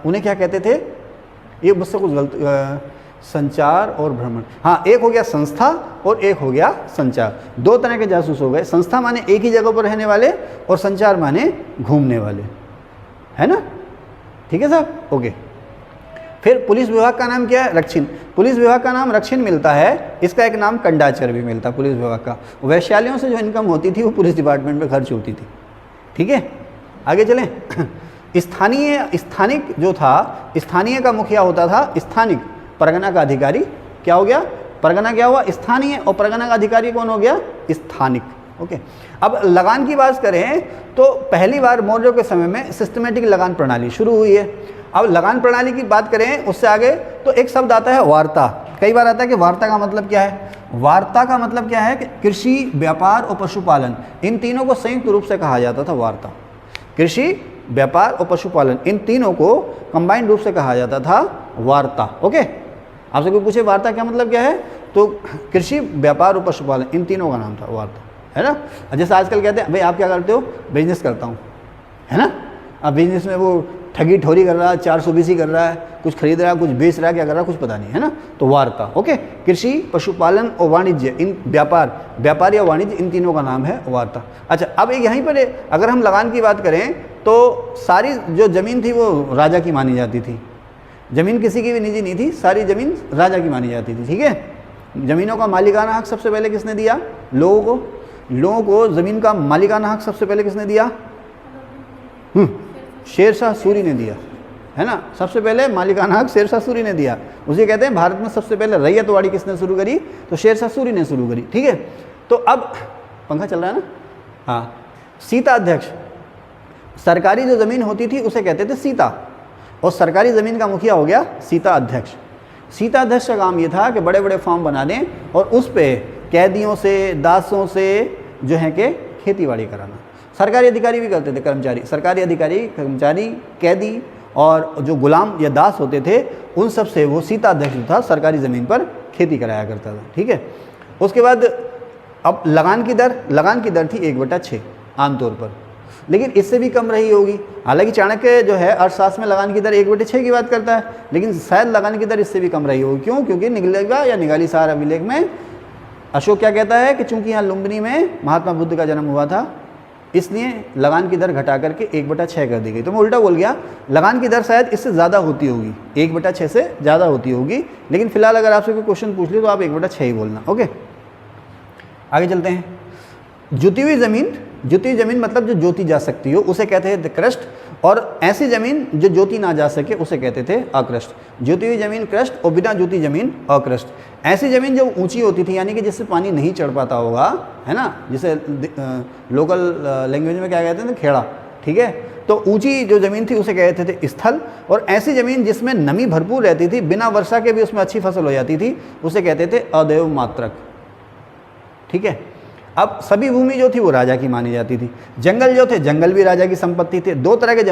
उन्हें क्या कहते थे? ये मुझसे कुछ गलत, संचार और भ्रमण। हाँ, एक हो गया संस्था और एक हो गया संचार। दो तरह के जासूस हो गए। संस्था माने एक ही जगह पर रहने वाले और संचार माने घूमने वाले, है ना? ठीक है साहब, ओके। फिर पुलिस विभाग का नाम क्या है? रक्षिन। पुलिस विभाग का नाम रक्षिन मिलता है, इसका एक नाम कंडाचर भी मिलता है पुलिस विभाग का। वैश्यालयों से जो इनकम होती थी वो पुलिस डिपार्टमेंट में खर्च होती थी। ठीक है, आगे चलें। स्थानिक जो था, स्थानीय का मुखिया होता था स्थानिक। परगना का अधिकारी क्या हो गया? परगना क्या हुआ? स्थानीय। और परगना का अधिकारी कौन हो गया? स्थानिक। ओके, अब लगान की बात करें तो पहली बार मौर्यों के समय में सिस्टमेटिक लगान प्रणाली शुरू हुई है। अब लगान प्रणाली की बात करें उससे आगे तो एक शब्द आता है वार्ता। कई बार आता है कि वार्ता का मतलब क्या है? वार्ता का मतलब क्या है कि कृषि, व्यापार और पशुपालन, इन तीनों को संयुक्त रूप से कहा जाता था वार्ता। कृषि, व्यापार और पशुपालन, इन तीनों को कंबाइंड रूप से कहा जाता था वार्ता। ओके, आपसे कोई पूछे वार्ता क्या मतलब क्या है, तो कृषि, व्यापार और पशुपालन, इन तीनों का नाम था वार्ता, है ना। जैसे आजकल कहते हैं भाई आप क्या करते हो? बिजनेस करता हूँ, है ना। अब बिजनेस में वो ठगी ठोरी कर रहा है, 420 कर रहा है, कुछ खरीद रहा है, कुछ बेच रहा है, क्या कर रहा है कुछ पता नहीं, है ना। तो वार्ता। ओके, कृषि, पशुपालन और वाणिज्य, इन व्यापार या वाणिज्य, इन तीनों का नाम है वार्ता। अच्छा, अब एक यहीं पर अगर हम लगान की बात करें तो सारी जो ज़मीन थी वो राजा की मानी जाती थी। ज़मीन किसी की भी निजी नहीं थी, सारी ज़मीन राजा की मानी जाती थी। ठीक है, ज़मीनों का मालिकाना हक सबसे पहले किसने दिया? लोगों को ज़मीन का मालिकाना हक सबसे पहले किसने दिया? शेरशाह सूरी ने दिया, है ना। सबसे पहले मालिकाना हक शेरशाह सूरी ने दिया। उसे कहते हैं भारत में सबसे पहले रैयतवाड़ी किसने शुरू करी? तो शेरशाह सूरी ने शुरू करी। ठीक है, तो अब पंखा चल रहा है ना। हाँ, सीता अध्यक्ष, सरकारी जो ज़मीन होती थी उसे कहते थे सीता, और सरकारी ज़मीन का मुखिया हो गया सीता अध्यक्ष। सीता अध्यक्ष का काम ये था कि बड़े बड़े फार्म बना दें और उस पे कैदियों से, दासों से जो है कि खेती बाड़ी कराना। सरकारी अधिकारी भी करते थे, कर्मचारी, सरकारी अधिकारी, कर्मचारी, कैदी और जो गुलाम या दास होते थे उन सब से वो सीता अध्यक्ष था, सरकारी ज़मीन पर खेती कराया करता था। ठीक है, उसके बाद अब लगान की दर थी 1/6 आमतौर पर, लेकिन इससे भी कम रही होगी। हालांकि चाणक्य जो है अर्थशास्त्र में लगान की दर 1/6 की बात करता है, लेकिन शायद लगान की दर इससे भी कम रही होगी। क्यों? क्योंकि निगलगा या निगाली सार अभिलेख में अशोक क्या कहता है कि चूंकि यहाँ लुम्बिनी में महात्मा बुद्ध का जन्म हुआ था, इसलिए लगान की दर घटा करके 1/6 कर दी गई। तो मैं उल्टा बोल गया, लगान की दर शायद इससे ज़्यादा होती होगी, 1/6 से ज़्यादा होती होगी, लेकिन फिलहाल अगर आपसे कोई क्वेश्चन पूछ ले तो आप 1/6 ही बोलना। ओके, आगे चलते हैं। जुती हुई ज़मीन मतलब जो जोती जा सकती हो उसे कहते थे क्रस्ट, और ऐसी ज़मीन जो जोती ना जा सके उसे कहते थे अक्रस्ट। जुती हुई ज़मीन क्रस्ट और बिना जोती ज़मीन अक्रस्ट। ऐसी ज़मीन जो ऊंची होती थी, यानी कि जिससे पानी नहीं चढ़ पाता होगा, है ना, जिसे लोकल लैंग्वेज में क्या कहते थे, खेड़ा। ठीक है, तो ऊंची जो ज़मीन थी उसे कहते थे स्थल, और ऐसी ज़मीन जिसमें नमी भरपूर रहती थी, बिना वर्षा के भी उसमें अच्छी फसल हो जाती थी, उसे कहते थे अदेव मात्रक। ठीक है, अब सभी भूमि जो थी वो राजा की मानी जाती थी। जंगल जो थे, जंगल भी राजा की संपत्ति थे। दो तरह के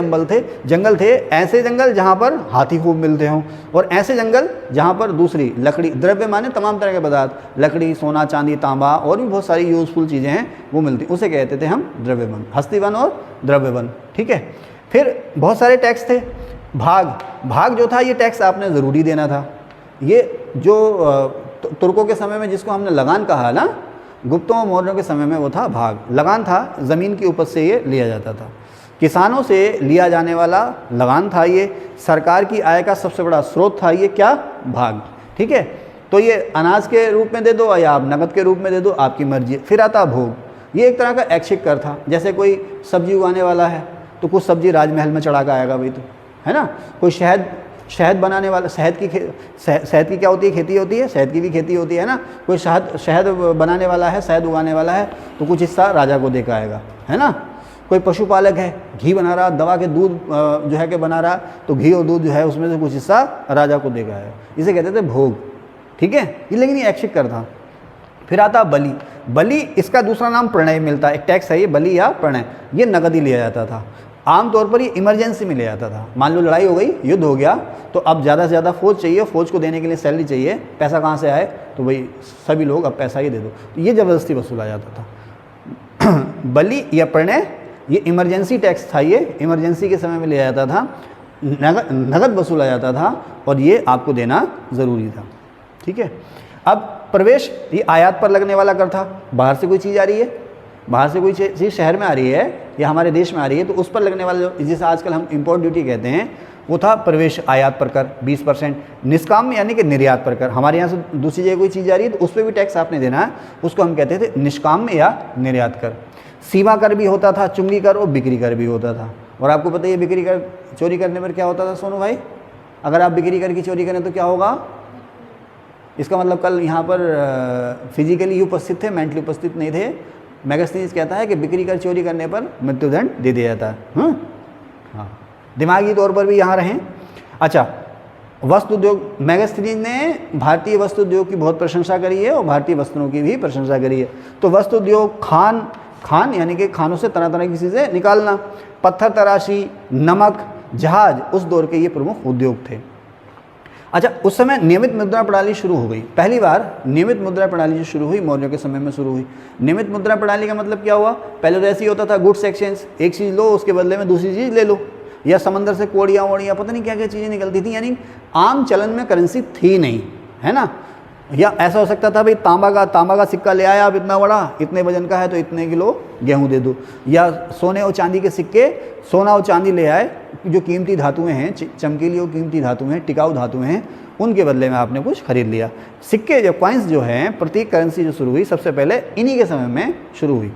जंगल थे, ऐसे जंगल जहाँ पर हाथी खूब मिलते हों, और ऐसे जंगल जहाँ पर दूसरी लकड़ी, द्रव्य माने तमाम तरह के पदार्थ, लकड़ी, सोना, चांदी, तांबा और भी बहुत सारी यूजफुल चीज़ें हैं वो मिलती, उसे कहते थे हम द्रव्य वन, हस्ती वन और द्रव्य वन। ठीक है, फिर बहुत सारे टैक्स थे। भाग जो था ये टैक्स आपने ज़रूरी देना था। ये जो तुर्कों के समय में जिसको हमने लगान कहा ना, गुप्तों और मौर्यों के समय में वो था भाग। लगान था, ज़मीन की उपज से ये लिया जाता था, किसानों से लिया जाने वाला लगान था ये, सरकार की आय का सबसे बड़ा स्रोत था ये क्या, भाग। ठीक है, तो ये अनाज के रूप में दे दो या आप नकद के रूप में दे दो, आपकी मर्जी। फिर आता भोग, ये एक तरह का ऐच्छिक कर था। जैसे कोई सब्जी उगाने वाला है तो कुछ सब्जी राजमहल में चढ़ा कर आएगा भाई, तो है ना। कोई शहद बनाने वाला, शहद की क्या होती है, खेती होती है, शहद की भी खेती होती है ना। कोई शहद बनाने वाला है, शहद उगाने वाला है, तो कुछ हिस्सा राजा को देकर आएगा, है ना। कोई पशुपालक है, घी बना रहा, दवा के दूध जो है कि बना रहा, तो घी और दूध जो है उसमें से कुछ हिस्सा राजा को देकर आएगा, इसे कहते थे भोग। ठीक है, ये लेकिन ये ऐच्छिक कर था। फिर आता बलि, इसका दूसरा नाम प्रणय मिलता है, एक टैक्स है ये, बलि या प्रणय। ये नगद ही लिया जाता था, आमतौर पर ये इमरजेंसी में लिया जाता था। मान लो लड़ाई हो गई, युद्ध हो गया, तो अब ज़्यादा से ज़्यादा फौज चाहिए, फौज को देने के लिए सैलरी चाहिए, पैसा कहाँ से आए, तो भाई सभी लोग अब पैसा ही दे दो, तो ये ज़बरदस्ती वसूला जाता था। बलि या प्रणय ये इमरजेंसी टैक्स था, ये इमरजेंसी के समय में लिया जाता था, नगद वसूला जाता था और ये आपको देना ज़रूरी था। ठीक है, अब प्रवेश, ये आयात पर लगने वाला कर था। बाहर से कोई चीज़ आ रही है, बाहर से कोई चीज़ शहर में आ रही है या हमारे देश में आ रही है, तो उस पर लगने वाला जो, जिसे आजकल हम इम्पोर्ट ड्यूटी कहते हैं, वो था प्रवेश आयात पर कर 20%। निष्काम यानी कि निर्यात पर कर, हमारे यहाँ से दूसरी जगह कोई चीज़ आ रही है तो उस पर भी टैक्स आपने देना है, उसको हम कहते थे निष्काम या निर्यात कर। सीमा कर भी होता था, चुंगी कर और बिक्री कर भी होता था। और आपको पता है बिक्री कर चोरी करने पर क्या होता था सोनू भाई, अगर आप बिक्री कर की चोरी करें तो क्या होगा, इसका मतलब कल यहाँ पर फिजिकली उपस्थित थे, मेंटली उपस्थित नहीं थे। मैगस्थनीज कहता है कि बिक्री कर चोरी करने पर मृत्युदंड दे दिया जाता है। हाँ, दिमागी तौर पर भी यहाँ रहें। अच्छा, वस्त्र उद्योग, मैगस्थनीज ने भारतीय वस्त्र उद्योग की बहुत प्रशंसा करी है और भारतीय वस्त्रों की भी प्रशंसा करी है। तो वस्त्र उद्योग, खान यानी कि खानों से तरह तरह की चीज़ें निकालना, पत्थर तराशी, नमक, जहाज, उस दौर के ये प्रमुख उद्योग थे। अच्छा, उस समय नियमित मुद्रा प्रणाली शुरू हो गई। पहली बार नियमित मुद्रा प्रणाली जो शुरू हुई मौर्यों के समय में शुरू हुई। नियमित मुद्रा प्रणाली का मतलब क्या हुआ, पहले तो ऐसे ही होता था गुड्स एक्सचेंज, एक चीज़ लो उसके बदले में दूसरी चीज़ ले लो, या समंदर से कोड़ियाँ वोड़ियाँ पता नहीं क्या क्या चीज़ें निकलती थी, यानी आम चलन में करेंसी थी नहीं, है ना। या ऐसा हो सकता था भाई तांबा का सिक्का ले आया आप इतना बड़ा, इतने वजन का है तो इतने किलो गेहूँ दे दो। या सोने और चांदी के सिक्के, सोना और चांदी ले आए, जो कीमती धातुएं हैं, चमकीली और कीमती धातुएं हैं, टिकाऊ धातुएं हैं, उनके बदले में आपने कुछ खरीद लिया। सिक्के जो कॉइन्स जो हैं, प्रतीक करेंसी जो शुरू हुई सबसे पहले इन्हीं के समय में शुरू हुई।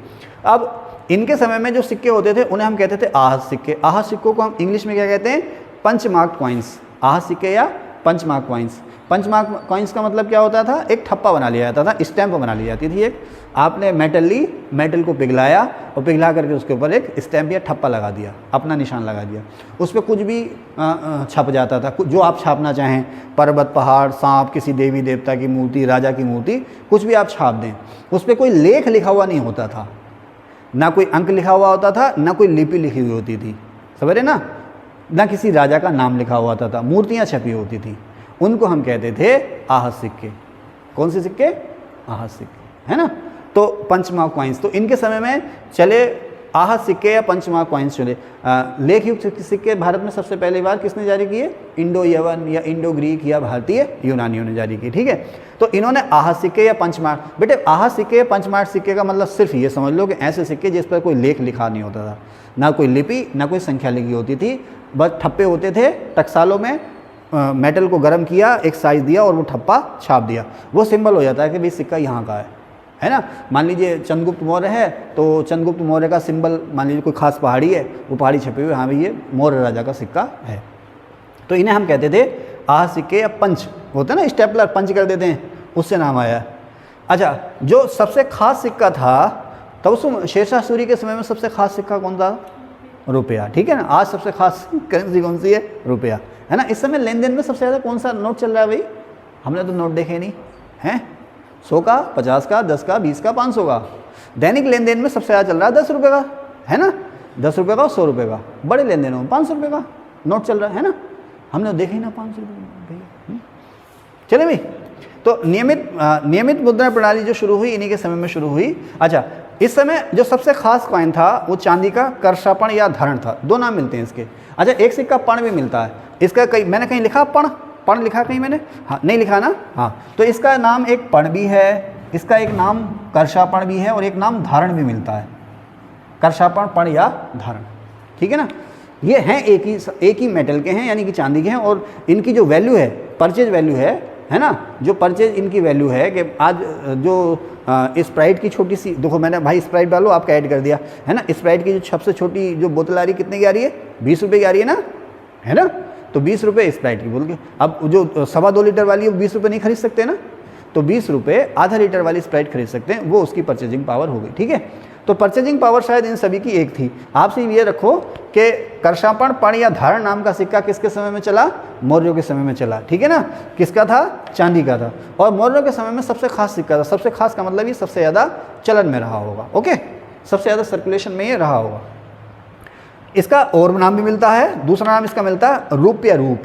अब इनके समय में जो सिक्के होते थे उन्हें हम कहते थे आहस सिक्के। आहस सिक्कों को हम इंग्लिश में क्या कहते हैं, पंच मार्क कॉइन्स। आहस सिक्के या punch mark coins. Punch mark coins का मतलब क्या होता था, एक ठप्पा बना लिया जाता था, स्टैंप बना ली जाती थी एक, आपने मेटल ली, मेटल को पिघलाया और पिघला करके उसके ऊपर एक स्टैंप या ठप्पा लगा दिया, अपना निशान लगा दिया, उस पर कुछ भी छप जाता था, जो आप छापना चाहें, पर्वत, पहाड़, सांप, किसी देवी देवता की मूर्ति, राजा की मूर्ति, कुछ भी आप छाप दें, उस पर कोई लेख लिखा हुआ नहीं होता था। ना कोई अंक लिखा हुआ होता था, ना कोई लिपि लिखी हुई होती थी, समझ रहे ना, ना किसी राजा का नाम लिखा हुआ होता था, मूर्तियाँ छपी होती थी। उनको हम कहते थे आहत सिक्के। कौन से सिक्के? आहत सिक्के, है ना। तो पंचमार्क कॉइन्स, तो इनके समय में चले आहत सिक्के या पंचमार्क कॉइन्स चले। लेख युक्त सिक्के भारत में सबसे पहली बार किसने जारी किए? इंडो यवन या इंडो ग्रीक या भारतीय यूनानियों ने जारी की, ठीक है। तो इन्होंने आहत सिक्के या पंचमार्क, बेटे आहत सिक्के या पंचमार्क सिक्के का मतलब सिर्फ ये समझ लो कि ऐसे सिक्के जिस पर कोई लेख लिखा नहीं होता था, ना कोई लिपि, ना कोई संख्या लिखी होती थी, बस ठप्पे होते थे टकसालों में, मेटल को गर्म किया, एक साइज दिया और वो ठप्पा छाप दिया, वो सिंबल हो जाता है कि भाई सिक्का यहाँ का है ना। मान लीजिए चंद्रगुप्त मौर्य है तो चंद्रगुप्त मौर्य का सिंबल, मान लीजिए कोई खास पहाड़ी है, वो पहाड़ी छपे हुए, हाँ भाई ये मौर्य राजा का सिक्का है। तो इन्हें हम कहते थे आहत सिक्के या पंच, होते हैं ना स्टेपलर, पंच कर देते हैं, उससे नाम आया। अच्छा, जो सबसे खास सिक्का था तब उस शेरशाह सूरी के समय में सबसे खास सिक्का कौन था? रुपया, ठीक है ना। आज सबसे खास करेंसी कौन सी है? रुपया, है ना। इस समय लेन देन में सबसे ज़्यादा कौन सा नोट चल रहा है भाई? हमने तो नोट देखे नहीं हैं। 100 का, 50 का, 10 का, 20 का, 500 का। दैनिक लेन देन में सबसे ज़्यादा चल रहा है 10 रुपये का, है ना। 10 रुपये का और 100 रुपये का। बड़े लेन देनों में 500 रुपये का नोट चल रहा है ना। हमने देखे ही ना 500 रुपये। चले भाई, तो नियमित मुद्रा प्रणाली जो शुरू हुई इन्हीं के समय में शुरू हुई। अच्छा, इस समय जो सबसे खास कॉइन था वो चांदी का कर्षापण या धारण था। दो नाम मिलते हैं इसके। अच्छा, एक सिक्का पण भी मिलता है इसका। मैंने कहीं लिखा पण लिखा कहीं मैंने? हाँ, नहीं लिखा ना। हाँ, तो इसका नाम एक पण भी है, इसका एक नाम कर्षापण भी है और एक नाम धारण भी मिलता है। कर्षापण, पण या धारण, ठीक है ना। ये हैं एक ही मेटल के हैं, यानी कि चांदी के हैं, और इनकी जो वैल्यू है, परचेज वैल्यू है ना, जो परचेज इनकी वैल्यू है कि आज जो स्प्राइट की छोटी सी, देखो मैंने भाई स्प्राइट डालो आपका ऐड कर दिया, है ना। स्प्राइट की जो सबसे छोटी जो बोतल आ रही है कितने की आ रही है? 20 रुपये की आ रही है ना, है ना। तो 20 रुपये स्प्राइट की बोल के, अब जो 2.25 लीटर वाली है वो 20 रुपये नहीं खरीद सकते ना, तो 20 रुपये आधा लीटर वाली स्प्राइट खरीद सकते हैं, वो उसकी परचेजिंग पावर हो गई, ठीक है। तो परचेजिंग पावर शायद इन सभी की एक थी। आपसे ये रखो कि कर्षापण, पण या धारण नाम का सिक्का किसके समय में चला? मौर्यों के समय में चला, ठीक है ना। किसका था? चांदी का था। और मौर्यों के समय में सबसे खास सिक्का था। सबसे खास का मतलब ये सबसे ज़्यादा चलन में रहा होगा, ओके, सबसे ज़्यादा सर्कुलेशन में ये रहा होगा। इसका और नाम भी मिलता है, दूसरा नाम इसका मिलता है रूप्य रूप।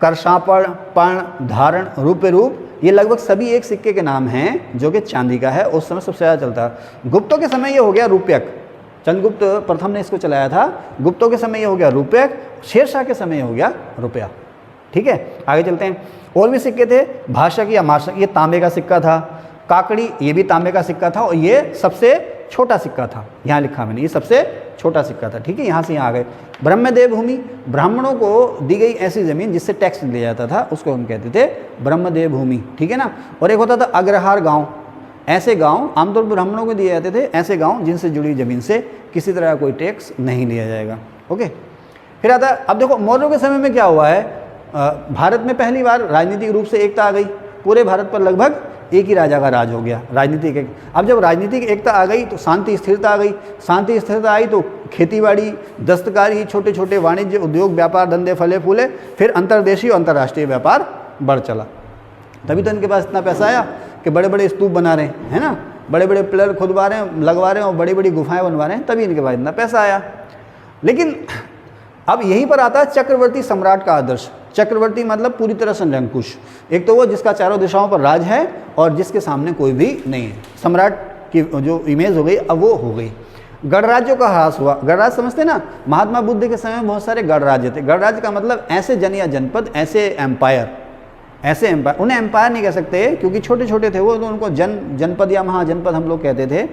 कर्षापण, पण, धारण, रूप्य रूप, ये लगभग सभी एक सिक्के के नाम हैं जो कि चांदी का है, उस समय सबसे ज़्यादा चलता है। गुप्तों के समय ये हो गया रूप्यक, चंद्रगुप्त प्रथम ने इसको चलाया था। गुप्तों के समय ये हो गया रूप्यक, शेरशाह के समय ये हो गया रुपया, ठीक है। आगे चलते हैं, और भी सिक्के थे। भाषक या मार्शक, ये तांबे का सिक्का था। काकड़ी, ये भी तांबे का सिक्का था, और ये सबसे छोटा सिक्का था, यहाँ लिखा मैंने, ये सबसे छोटा सिक्का था, ठीक है। यहाँ से यहाँ आ गए। ब्रह्मदेव भूमि, ब्राह्मणों को दी गई ऐसी ज़मीन जिससे टैक्स लिया जाता था, उसको हम कहते थे ब्रह्मदेव भूमि, ठीक है ना। और एक होता था अग्रहार गांव, ऐसे गांव आमतौर पर ब्राह्मणों को दिए जाते थे, ऐसे गांव जिनसे जुड़ी ज़मीन से किसी तरह का कोई टैक्स नहीं लिया जाएगा, ओके। फिर आता है, अब देखो मौर्यों के समय में क्या हुआ है, भारत में पहली बार राजनीतिक रूप से एकता आ गई। पूरे भारत पर लगभग एक ही राजा का राज हो गया, राजनीतिक एक। अब जब राजनीतिक एकता आ गई तो शांति स्थिरता आ गई। शांति स्थिरता आई तो खेतीबाड़ी, दस्तकारी, छोटे छोटे वाणिज्य उद्योग, व्यापार धंधे फले फूले। फिर अंतर्देशीय और अंतर्राष्ट्रीय व्यापार बढ़ चला। तभी तो इनके पास इतना पैसा आया कि बड़े बड़े स्तूप बना रहे हैं, है ना, बड़े बड़े पिलर खुदवा रहे हैं, लगवा रहे हैं, और बड़ी बड़ी गुफाएं बनवा रहे हैं, तभी इनके पास इतना पैसा आया। लेकिन अब यहीं पर आता है चक्रवर्ती सम्राट का आदर्श। चक्रवर्ती मतलब पूरी तरह से निरंकुश, एक तो वो जिसका चारों दिशाओं पर राज है और जिसके सामने कोई भी नहीं है। सम्राट की जो इमेज हो गई अब वो हो गई। गणराज्यों का ह्रास हुआ। गणराज्य समझते ना, महात्मा बुद्ध के समय में बहुत सारे गणराज्य थे। गणराज्य का मतलब ऐसे जन या जनपद, ऐसे एम्पायर, ऐसे एम्पायर। उन्हें एम्पायर नहीं कह सकते क्योंकि छोटे छोटे थे वो, तो उनको जनपद या महाजनपद हम लोग कहते थे,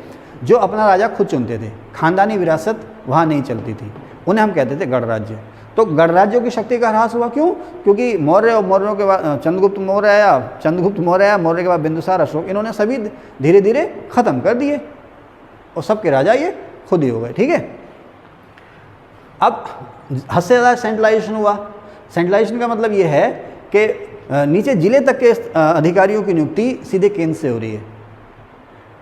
जो अपना राजा खुद चुनते थे। खानदानी विरासत वहाँ नहीं चलती थी, उन्हें हम कहते थे गणराज्य। तो गणराज्यों की शक्ति का ह्रास हुआ, क्यों? क्योंकि मौर्य और मौर्यों के बाद चंद्रगुप्त मौर्य आया, मौर्य के बाद बिंदुसार, अशोक, इन्होंने सभी धीरे धीरे खत्म कर दिए और सबके राजा ये खुद ही हो गए, ठीक है। अब हद से ज़्यादा सेंट्रलाइजेशन हुआ। सेंट्रलाइजेशन का मतलब ये है कि नीचे जिले तक के अधिकारियों की नियुक्ति सीधे केंद्र से हो रही है।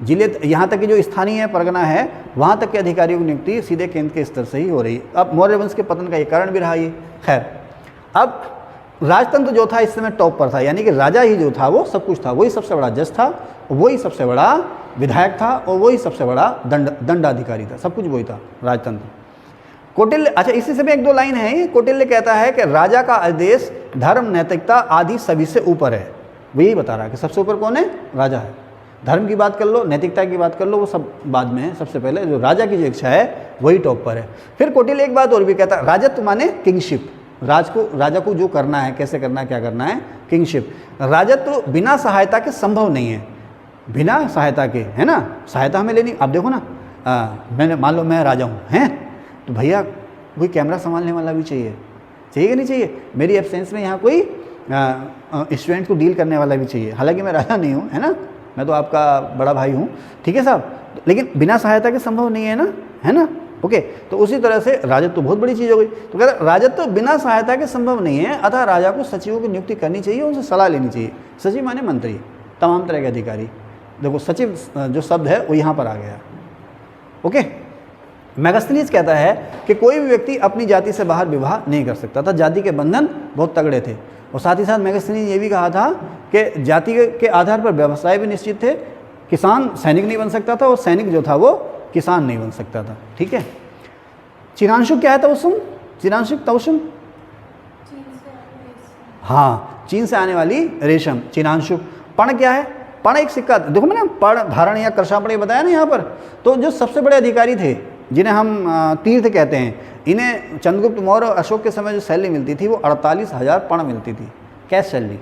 जिले यहाँ तक कि जो स्थानीय परगना है वहाँ तक के अधिकारियों की नियुक्ति सीधे केंद्र के स्तर से ही हो रही है। अब मौर्य वंश के पतन का ये कारण भी रहा ये। खैर, अब राजतंत्र जो था इस समय टॉप पर था, यानी कि राजा ही जो था वो सब कुछ था, वही सबसे बड़ा जज था, वही सबसे बड़ा विधायक था और वही सबसे बड़ा दंडाधिकारी था, सब कुछ वही था राजतंत्र। कौटिल्य, अच्छा इसी से भी एक दो लाइन है, ये कौटिल्य कहता है कि राजा का आदेश धर्म नैतिकता आदि सभी से ऊपर है। वो यही बता रहा है कि सबसे ऊपर कौन है? राजा है। धर्म की बात कर लो, नैतिकता की बात कर लो, वो सब बाद में है, सबसे पहले जो राजा की जो इच्छा है वही टॉप पर है। फिर कौटिल्य एक बात और भी कहता है, राजत्व माने किंगशिप, राजा को जो करना है, कैसे करना है, क्या करना है, किंगशिप। राजत्व बिना सहायता के संभव नहीं है, बिना सहायता के, है ना, सहायता हमें लेनी। आप देखो ना, मैंने मान लो मैं राजा हूँ, हैं, तो भैया कोई कैमरा संभालने वाला भी चाहिए कि नहीं चाहिए? मेरी एब्सेंस में यहाँ कोई स्टूडेंट को डील करने वाला भी चाहिए। हालांकि मैं राजा नहीं हूँ, है ना, मैं तो आपका बड़ा भाई हूँ, ठीक है साहब, लेकिन बिना सहायता के संभव नहीं है ना, है ना, ओके। तो उसी तरह से राजत्व तो बहुत बड़ी चीज़ हो गई। तो कहते राजत्व बिना सहायता के संभव नहीं है, अतः राजा को सचिवों की नियुक्ति करनी चाहिए, उनसे सलाह लेनी चाहिए। सचिव माने मंत्री, तमाम तरह के अधिकारी। देखो सचिव जो शब्द है वो यहाँ पर आ गया, ओके। मैगस्थनीज कहता है कि कोई भी व्यक्ति अपनी जाति से बाहर विवाह नहीं कर सकता था, जाति के बंधन बहुत तगड़े थे। और साथ ही साथ मैगस्थनीज ये भी कहा था कि जाति के आधार पर व्यवसाय भी निश्चित थे, किसान सैनिक नहीं बन सकता था और सैनिक जो था वो किसान नहीं बन सकता था, ठीक है। चिरांशुक क्या है? तवसुम, चिरांशुक तवसुम, हाँ, चीन से आने वाली रेशम, चिरांशुक। पण क्या है? पण एक सिक्का, देखो मैंने पण धारण या कर्षापण बताया ना यहाँ पर। तो जो सबसे बड़े अधिकारी थे जिन्हें हम तीर्थ कहते हैं, इन्हें चंद्रगुप्त मौर्य और अशोक के समय जो सैलरी मिलती थी वो 48,000 पण मिलती थी, कैश सैलरी।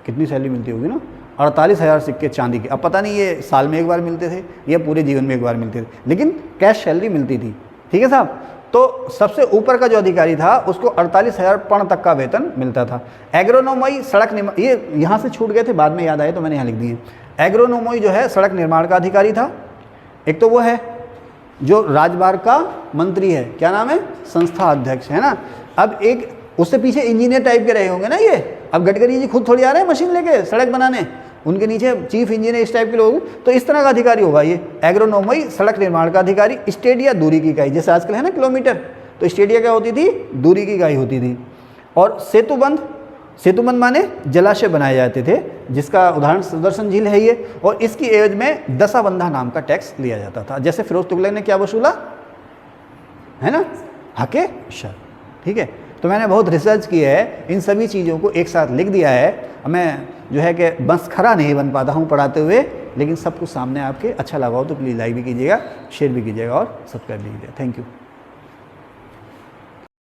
कितनी सैलरी मिलती होगी ना? 48,000 सिक्के चांदी के। अब पता नहीं ये साल में एक बार मिलते थे या पूरे जीवन में एक बार मिलते थे, लेकिन कैश सैलरी मिलती थी, ठीक है साहब। तो सबसे ऊपर का जो अधिकारी था उसको 48,000 पण तक का वेतन मिलता था। एग्रोनोमई सड़क निर्माण, ये यहाँ से छूट गए थे, बाद में याद आए तो मैंने यहाँ लिख दिए। एग्रोनोमई जो है सड़क निर्माण का अधिकारी था। एक तो वो है जो राजमार्ग का मंत्री है, क्या नाम है? संस्था अध्यक्ष, है ना। अब एक उससे पीछे इंजीनियर टाइप के रहे होंगे ना ये। अब गडकरी जी खुद थोड़ी आ रहे हैं मशीन लेके सड़क बनाने, उनके नीचे चीफ इंजीनियर इस टाइप के लोग, तो इस तरह का अधिकारी होगा ये एग्रोनोमई सड़क निर्माण का अधिकारी। स्टेडिया दूरी की इकाई, जैसे आजकल है ना किलोमीटर, तो स्टेडिया क्या होती थी? दूरी की इकाई होती थी। और सेतुबंध, सेतुबंध माने जलाशय बनाए जाते थे, जिसका उदाहरण सुदर्शन झील है ये। और इसकी एवज में दशाबंधा नाम का टैक्स लिया जाता था। जैसे फिरोज तुगलक ने क्या वसूला, है ना, हके शर, ठीक है। तो मैंने बहुत रिसर्च की है, इन सभी चीज़ों को एक साथ लिख दिया है। मैं जो है कि बस खरा नहीं बन पाता हूँ पढ़ाते हुए, लेकिन सब कुछ सामने आपके अच्छा लगा हो तो प्लीज़ लाइक भी कीजिएगा, शेयर भी कीजिएगा और सब्सक्राइब भी कीजिएगा। Thank you.